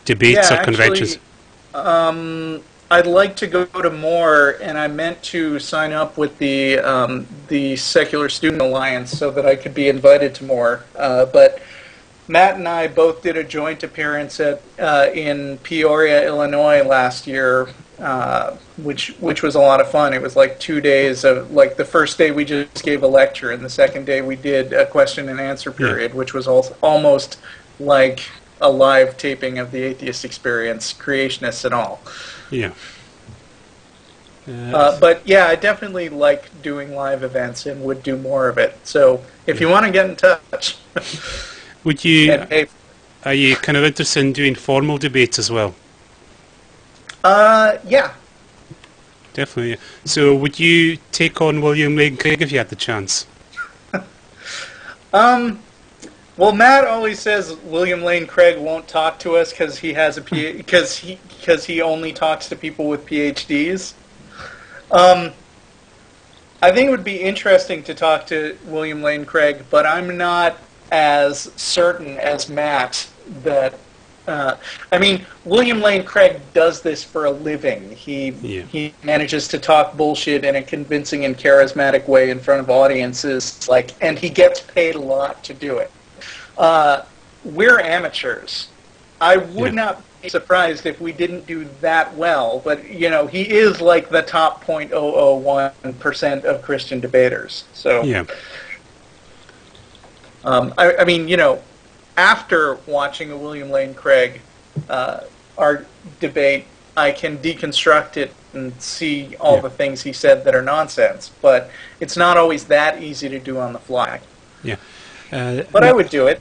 debates or conventions? I'd like to go to more, and I meant to sign up with the Secular Student Alliance so that I could be invited to more. But Matt and I both did a joint appearance in Peoria, Illinois last year, which was a lot of fun. It was like 2 days of, like, the first day we just gave a lecture, and the second day we did a question and answer period, which was almost like a live taping of the Atheist Experience, creationists and all. Yeah. But yeah, I definitely like doing live events and would do more of it. So if you want to get in touch, would you? Are you kind of interested in doing formal debates as well? Yeah. Definitely. So would you take on William Lane Craig if you had the chance? Well, Matt always says William Lane Craig won't talk to us because he has because he only talks to people with PhDs. I think it would be interesting to talk to William Lane Craig, but I'm not as certain as Matt that. I mean, William Lane Craig does this for a living. He manages to talk bullshit in a convincing and charismatic way in front of audiences, and he gets paid a lot to do it. We're amateurs, I would not be surprised if we didn't do that well, but, you know, he is like the top 0.001% of Christian debaters. So, Yeah. I mean, you know, after watching a William Lane Craig our debate, I can deconstruct it and see all the things he said that are nonsense, but it's not always that easy to do on the fly. Yeah. But I would do it.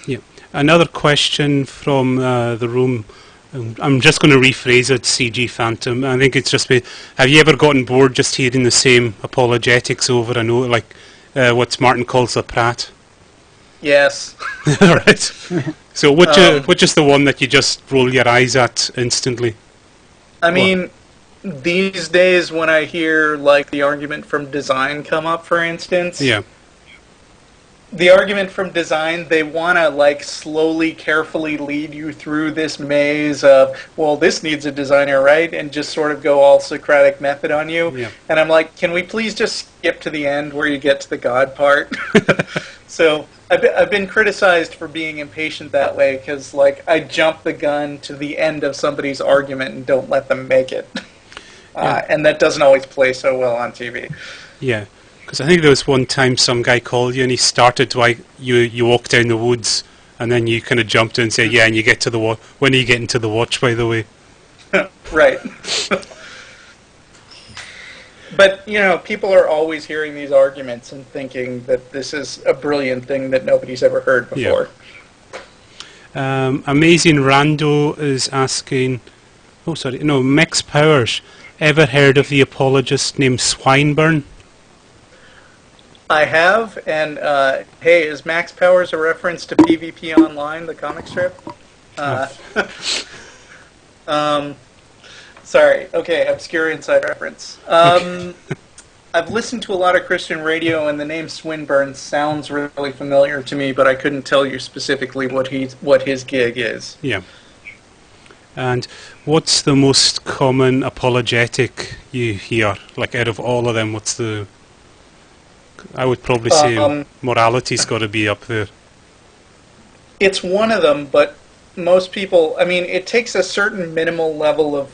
Yeah. Another question from the room. I'm just going to rephrase it, CG Phantom. I think it's just, have you ever gotten bored just hearing the same apologetics over and over, like what Martin calls a prat? Yes. All right. So which is the one that you just roll your eyes at instantly? I mean, these days when I hear, like, the argument from design come up, for instance, Yeah. the argument from design, they want to, like, slowly, carefully lead you through this maze of, well, this needs a designer, right? And just sort of go all Socratic method on you. Yeah. And I'm like, can we please just skip to the end where you get to the God part? So I've been criticized for being impatient that way because, like, I jump the gun to the end of somebody's argument and don't let them make it. And that doesn't always play so well on TV. Yeah. Because I think there was one time some guy called you and he started like you walk down the woods and then you kind of jumped in and said, yeah, and you get to the when are you getting to the watch, by the way? Right. But, you know, people are always hearing these arguments and thinking that this is a brilliant thing that nobody's ever heard before. Yeah. Amazing Rando is asking, Max Powers, ever heard of the apologist named Swinburne? I have, and hey, is Max Powers a reference to PvP Online, the comic strip? Sorry, okay, obscure inside reference. I've listened to a lot of Christian radio, and the name Swinburne sounds really familiar to me, but I couldn't tell you specifically what his gig is. Yeah. And what's the most common apologetic you hear? Like, out of all of them, what's the... I would probably say morality's got to be up there. It's one of them, but most people... I mean, it takes a certain minimal level of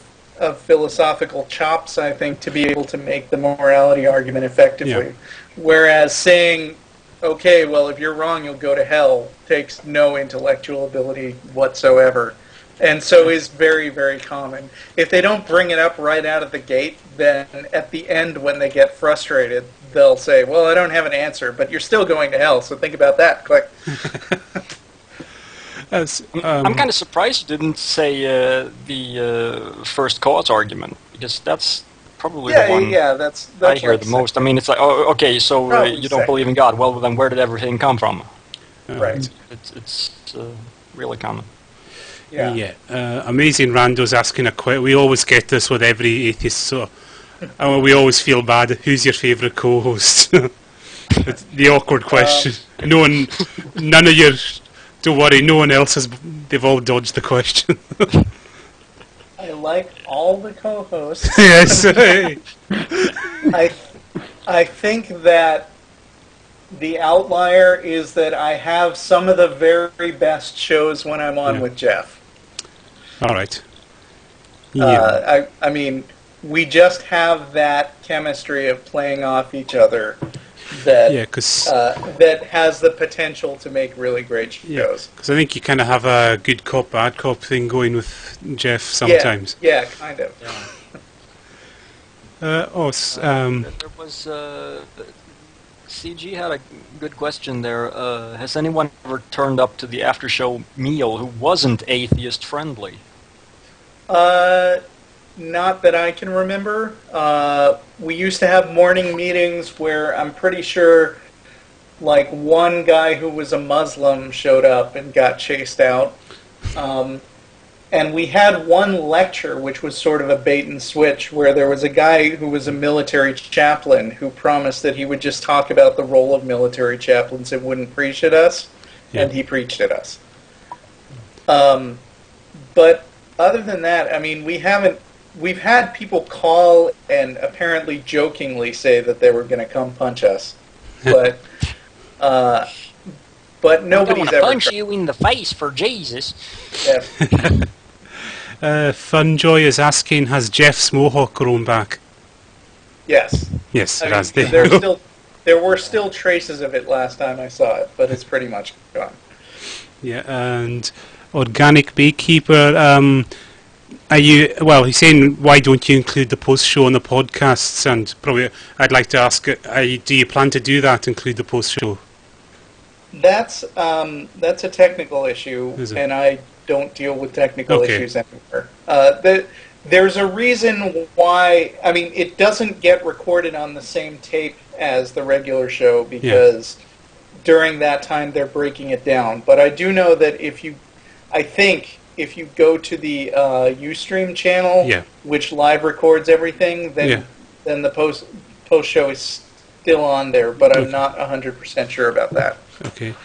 philosophical chops, I think, to be able to make the morality argument effectively. Yeah. Whereas saying, okay, well, if you're wrong, you'll go to hell, takes no intellectual ability whatsoever. And so is very, very common. If they don't bring it up right out of the gate, then at the end when they get frustrated, they'll say, well, I don't have an answer, but you're still going to hell, so think about that. Click. I'm kind of surprised you didn't say the first cause argument, because that's probably the one that's I hear the most. I mean, it's like, oh, okay, so you don't believe in God. Well, then where did everything come from? Right. It's really common. Yeah. Amazing Rando's asking a question. We always get this with every atheist, so we always feel bad. Who's your favourite co-host? It's the awkward question. None of your... Don't worry, no one else has... They've all dodged the question. I like all the co-hosts. Yes. I think that the outlier is that I have some of the very best shows when I'm on with Jeff. All right. Yeah. I mean, we just have that chemistry of playing off each other that that has the potential to make really great shows. Because I think you kind of have a good cop, bad cop thing going with Jeff sometimes. Yeah, kind of. There was... CG had a good question there. Has anyone ever turned up to the after-show meal who wasn't atheist-friendly? Not that I can remember. We used to have morning meetings where I'm pretty sure, like, one guy who was a Muslim showed up and got chased out. And we had one lecture, which was sort of a bait and switch, where there was a guy who was a military chaplain who promised that he would just talk about the role of military chaplains and wouldn't preach at us, and he preached at us. But other than that, I mean, we've had people call and apparently jokingly say that they were going to come punch us, but but nobody's I ever punch tried. you in the face for Jesus. Yeah. Funjoy is asking, has Jeff's mohawk grown back? Yes. Yes, I it mean, has. There. there were still traces of it last time I saw it, but it's pretty much gone. Yeah, and Organic Beekeeper, are you, well, he's saying, why don't you include the post-show on the podcasts? And probably, I'd like to ask, do you plan to do that, include the post-show? That's a technical issue, and I don't deal with technical issues anymore. There's a reason why. I mean, it doesn't get recorded on the same tape as the regular show because during that time they're breaking it down. But I do know that if you go to the Ustream channel, which live records everything, then the post show is still on there. But I'm not 100% sure about that. Okay.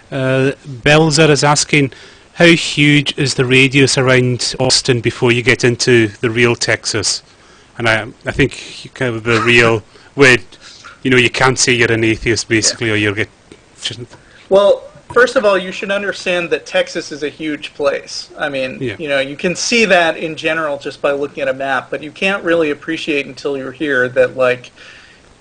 Belzer is asking, how huge is the radius around Austin before you get into the real Texas? And I think kind of the real, where, you can't say you're an atheist, basically, or you'll get... Well, first of all, you should understand that Texas is a huge place. I mean, you can see that in general just by looking at a map, but you can't really appreciate until you're here that, like,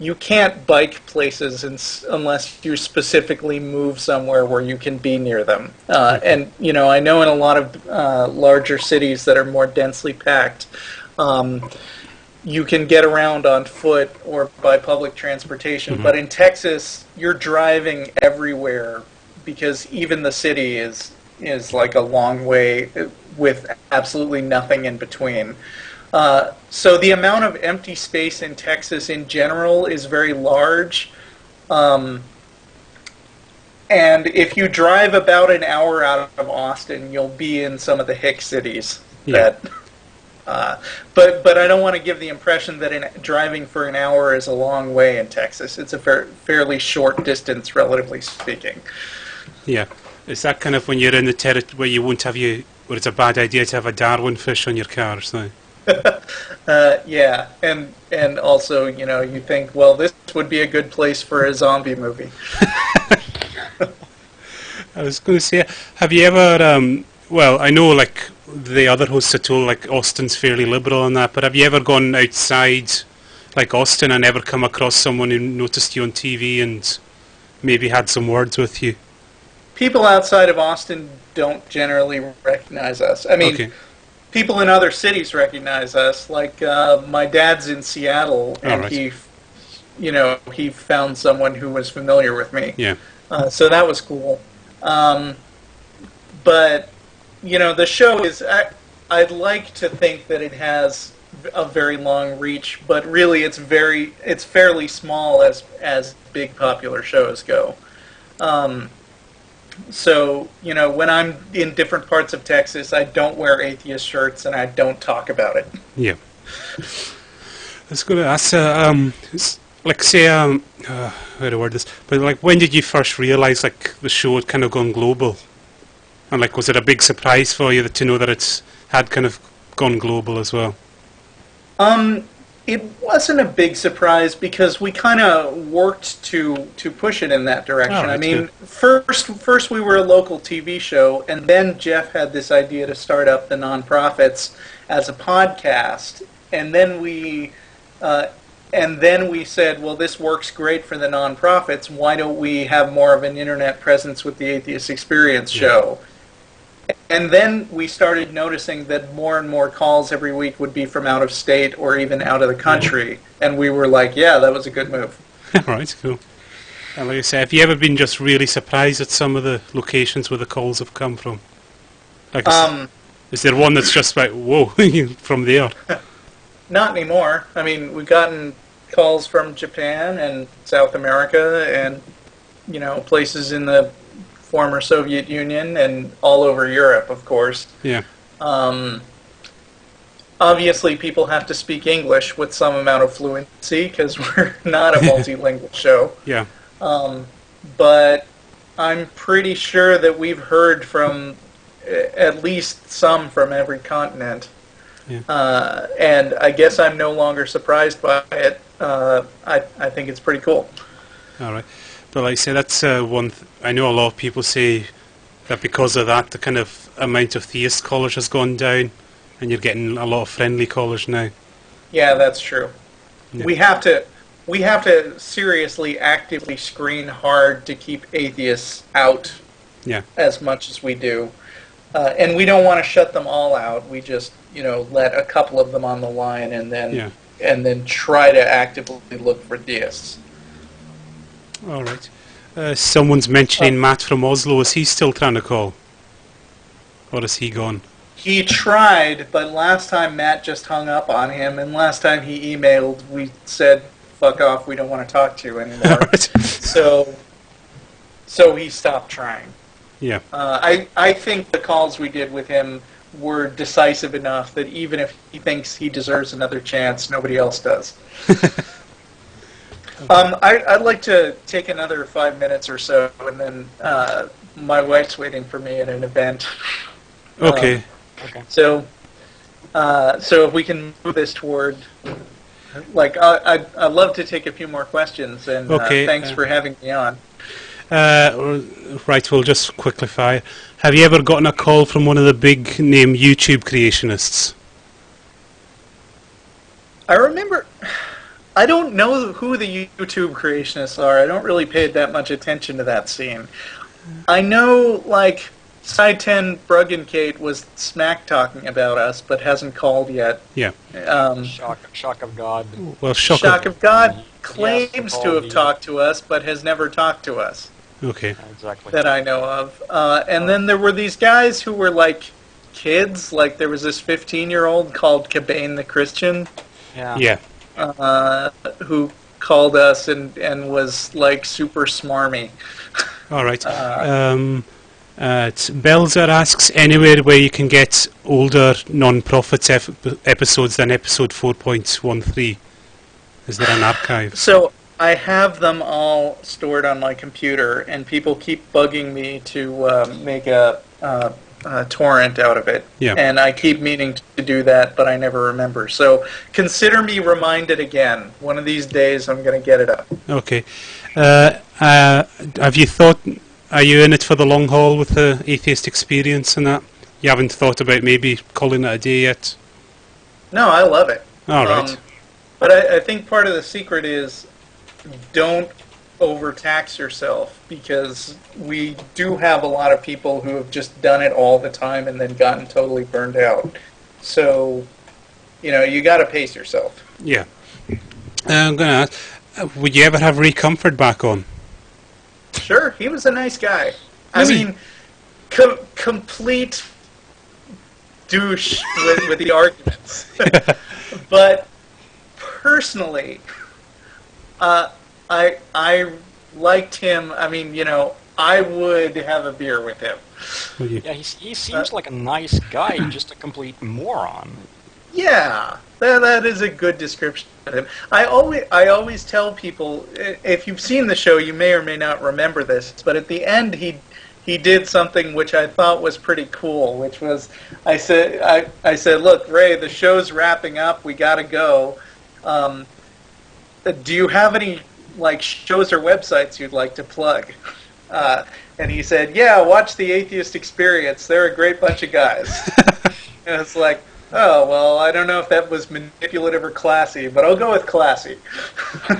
you can't bike places unless you specifically move somewhere where you can be near them. And, I know in a lot of larger cities that are more densely packed, you can get around on foot or by public transportation. Mm-hmm. But in Texas, you're driving everywhere because even the city is like a long way with absolutely nothing in between. So the amount of empty space in Texas in general is very large. And if you drive about an hour out of Austin, you'll be in some of the hick cities. But I don't want to give the impression that driving for an hour is a long way in Texas. It's a fairly short distance, relatively speaking. Yeah. Is that kind of when you're in the territory where you won't have where it's a bad idea to have a Darwin fish on your car, so... yeah, and also, you think, well, this would be a good place for a zombie movie. I was going to say, have you ever, well, I know, like, the other hosts are told, like, Austin's fairly liberal on that, but have you ever gone outside, like, Austin and ever come across someone who noticed you on TV and maybe had some words with you? People outside of Austin don't generally recognize us. I mean... People in other cities recognize us. Like my dad's in Seattle, and he found someone who was familiar with me. Yeah. So that was cool. But the show is. I'd like to think that it has a very long reach, but really it's fairly small as big popular shows go. So, when I'm in different parts of Texas, I don't wear atheist shirts and I don't talk about it. Yeah. I was going to ask, like, say, how to word this, but, like, when did you first realize, like, the show had kind of gone global? And, like, was it a big surprise for you to know that it had kind of gone global as well? It wasn't a big surprise because we kind of worked to push it in that direction. I mean, first we were a local TV show, and then Jeff had this idea to start up the nonprofits as a podcast, and then we said, well, this works great for the nonprofits. Why don't we have more of an internet presence with the Atheist Experience show? And then we started noticing that more and more calls every week would be from out of state or even out of the country. And we were like, yeah, that was a good move. Right, cool. And like I said, have you ever been just really surprised at some of the locations where the calls have come from? Like, is there one that's just like, whoa, from there? Not anymore. I mean, we've gotten calls from Japan and South America and, places in the former Soviet Union and all over Europe, of course. Yeah. Obviously, people have to speak English with some amount of fluency because we're not a multilingual show. Yeah. But I'm pretty sure that we've heard from at least some from every continent. Yeah. And I guess I'm no longer surprised by it. I think it's pretty cool. All right. But like I say, that's I know a lot of people say that because of that, the kind of amount of theist callers has gone down, and you're getting a lot of friendly callers now. Yeah, that's true. Yeah. We have to seriously, actively screen hard to keep atheists out. Yeah. As much as we do, and we don't want to shut them all out. We just, let a couple of them on the line, and then try to actively look for theists. All right. Someone's mentioning Matt from Oslo. Is he still trying to call? Or is he gone? He tried, but last time Matt just hung up on him, and last time he emailed, we said, fuck off, we don't want to talk to you anymore. So he stopped trying. Yeah. I think the calls we did with him were decisive enough that even if he thinks he deserves another chance, nobody else does. I'd like to take another 5 minutes or so, and then my wife's waiting for me at an event. Okay. Okay. So if we can move this toward, I'd love to take a few more questions, and thanks for having me on. Right, we'll just quickly fire. Have you ever gotten a call from one of the big name YouTube creationists? I remember. I don't know who the YouTube creationists are. I don't really pay that much attention to that scene. I know, Side 10 Bruggenkate was smack talking about us, but hasn't called yet. Yeah. Shock of God. Well, Shock of God claims to have talked to us, but has never talked to us. Okay. Exactly. That I know of. And then there were these guys who were kids. There was this 15-year-old called Cabane the Christian. Yeah. Who called us and was super smarmy. All right. Belzer asks, anywhere where you can get older non-profits episodes than episode 4.13? Is there an archive? So I have them all stored on my computer, and people keep bugging me to make a torrent out of it. Yeah. And I keep meaning to do that, but I never remember. So consider me reminded again. One of these days I'm going to get it up. Okay. Have you thought... Are you in it for the long haul with the Atheist Experience and that? You haven't thought about maybe calling it a day yet? No, I love it. All right. But I think part of the secret is don't overtax yourself, because we do have a lot of people who have just done it all the time and then gotten totally burned out. So, you got to pace yourself. Yeah. I'm going to ask, would you ever have Ray Comfort back on? Sure, he was a nice guy. I mean, complete douche with the arguments. But personally, I liked him. I mean, I would have a beer with him. Yeah, he seems like a nice guy, just a complete moron. Yeah, that is a good description of him. I always tell people, if you've seen the show, you may or may not remember this, but at the end he did something which I thought was pretty cool, which was I said, look, Ray, the show's wrapping up, we gotta go. Do you have any shows or websites you'd like to plug? And he said, yeah, watch the Atheist Experience. They're a great bunch of guys. And it's like, oh, well, I don't know if that was manipulative or classy, but I'll go with classy.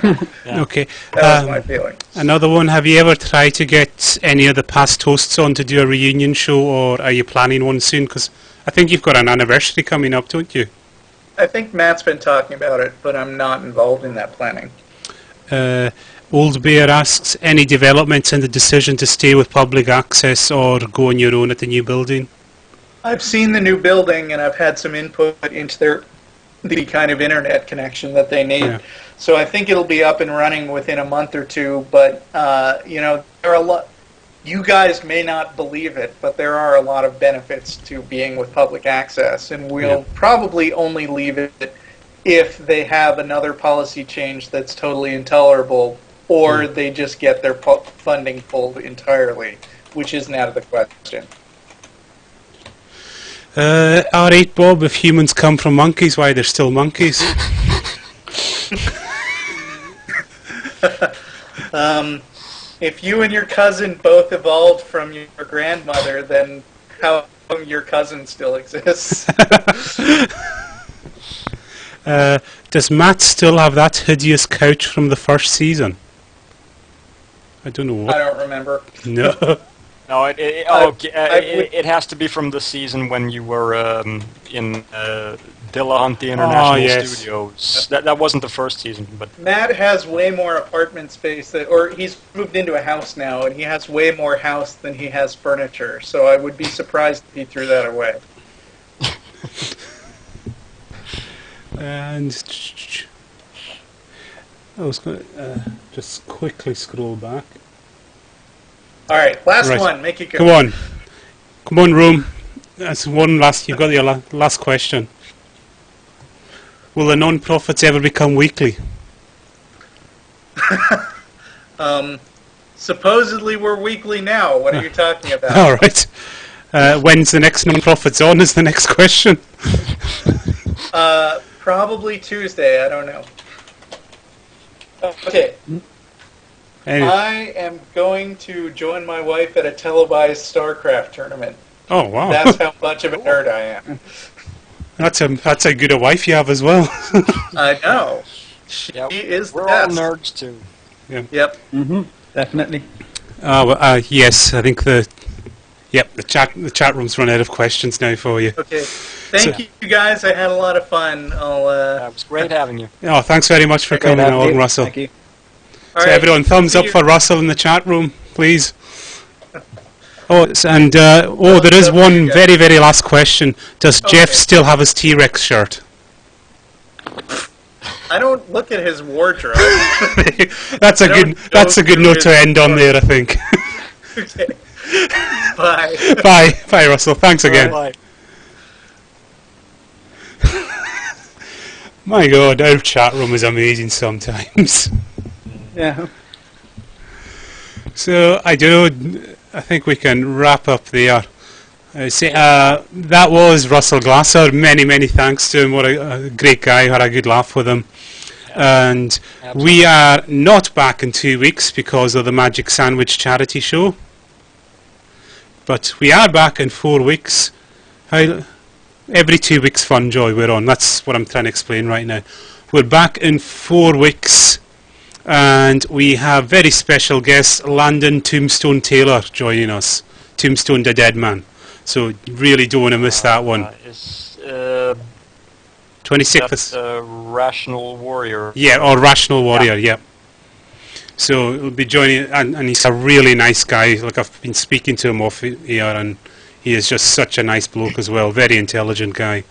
Yeah. Okay. That was my feeling. Another one, have you ever tried to get any of the past hosts on to do a reunion show, or are you planning one soon? Because I think you've got an anniversary coming up, don't you? I think Matt's been talking about it, but I'm not involved in that planning. Old Bear asks, any developments in the decision to stay with public access or go on your own at the new building? I've seen the new building, and I've had some input into the kind of internet connection that they need. Yeah. So I think it'll be up and running within a month or two. But there are a lot. You guys may not believe it, but there are a lot of benefits to being with public access, and we'll probably only leave it if they have another policy change that's totally intolerable, or they just get their funding pulled entirely, which isn't out of the question. R8 Bob, if humans come from monkeys, why they're still monkeys? if you and your cousin both evolved from your grandmother, then how come your cousin still exists? Does Matt still have that hideous couch from the first season? I don't know what. I don't remember. No. No, it has to be from the season when you were in Dillahunty International Studios. That wasn't the first season, but Matt has way more apartment space, or he's moved into a house now, and he has way more house than he has furniture. So I would be surprised if he threw that away. And I was going to just quickly scroll back. All right, last one. Make it good. Come on, Rome. That's one last. You've got your last question. Will the non-profits ever become weekly? Supposedly we're weekly now. What are you talking about? All right. When's the next non-profits on? Is the next question. Probably Tuesday. I don't know. Okay. Anyway. I am going to join my wife at a televised StarCraft tournament. Oh, wow. That's how much of a nerd I am. That's a good a wife you have as well. I know. She is the we're best. all nerds too. Yeah. Yep. Mm-hmm. Definitely. Yes, I think the chat room's run out of questions now for you. Okay. Thank you guys. I had a lot of fun. It was great having you. Oh, thanks very much for coming along, Russell. Thank you. All So right. everyone, thumbs up for Russell in the chat room, please. Oh, and there is one very, very last question. Does Jeff still have his T-Rex shirt? I don't look at his wardrobe. That's a good note to end on there, I think. Okay. Bye. Bye, Russell. Thanks again. Bye. My God, our chat room is amazing sometimes. Yeah. So I think we can wrap up there. That was Russell Glasser. Many, many thanks to him. What a great guy. Had a good laugh with him. And we are not back in 2 weeks because of the Magic Sandwich charity show. But we are back in 4 weeks. Every 2 weeks Fun Joy we're on. That's what I'm trying to explain right now. We're back in 4 weeks. And we have very special guest, Landon Tombstone Taylor, joining us. Tombstone the Dead Man. So really don't want to miss that one. 26th. Rational Warrior. Yeah, or Rational Warrior, yeah. So he'll be joining, and he's a really nice guy. Like, I've been speaking to him off here, and he is just such a nice bloke as well. Very intelligent guy.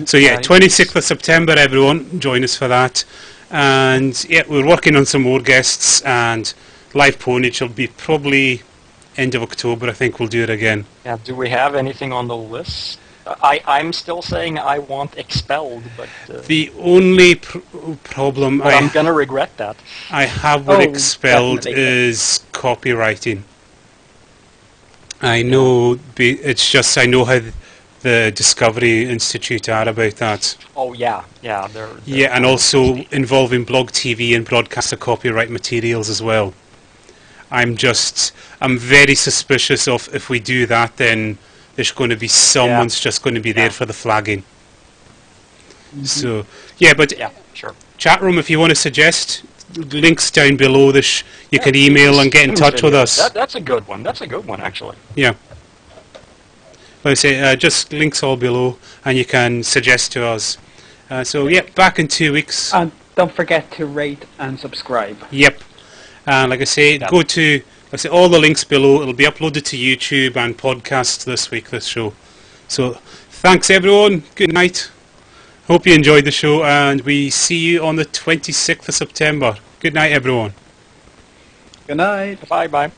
So yeah, 26th of September, everyone, join us for that. And yeah, we're working on some more guests, and live ponage will be probably end of October. I think we'll do it again. Yeah. Do we have anything on the list? I'm still saying I want Expelled, but The only problem I'm gonna regret that. I have with Expelled definitely. is copywriting. I know it's just I know how the Discovery Institute are about that. Oh yeah. They're Yeah, and also involving blog TV and broadcaster copyright materials as well. I'm very suspicious of if we do that, then there's going to be someone's just going to be there for the flagging. Mm-hmm. So yeah, but sure. Chat room, if you want to suggest links down below this, you can email and get in touch with us. That's a good one. That's a good one, actually. Yeah. Like I say, just links all below, and you can suggest to us. So yeah, back in 2 weeks. And don't forget to rate and subscribe. Yep. And like I say, go to all the links below. It'll be uploaded to YouTube and podcast this week, this show. So thanks everyone. Good night. Hope you enjoyed the show, and we see you on the 26th of September. Good night, everyone. Good night. Bye.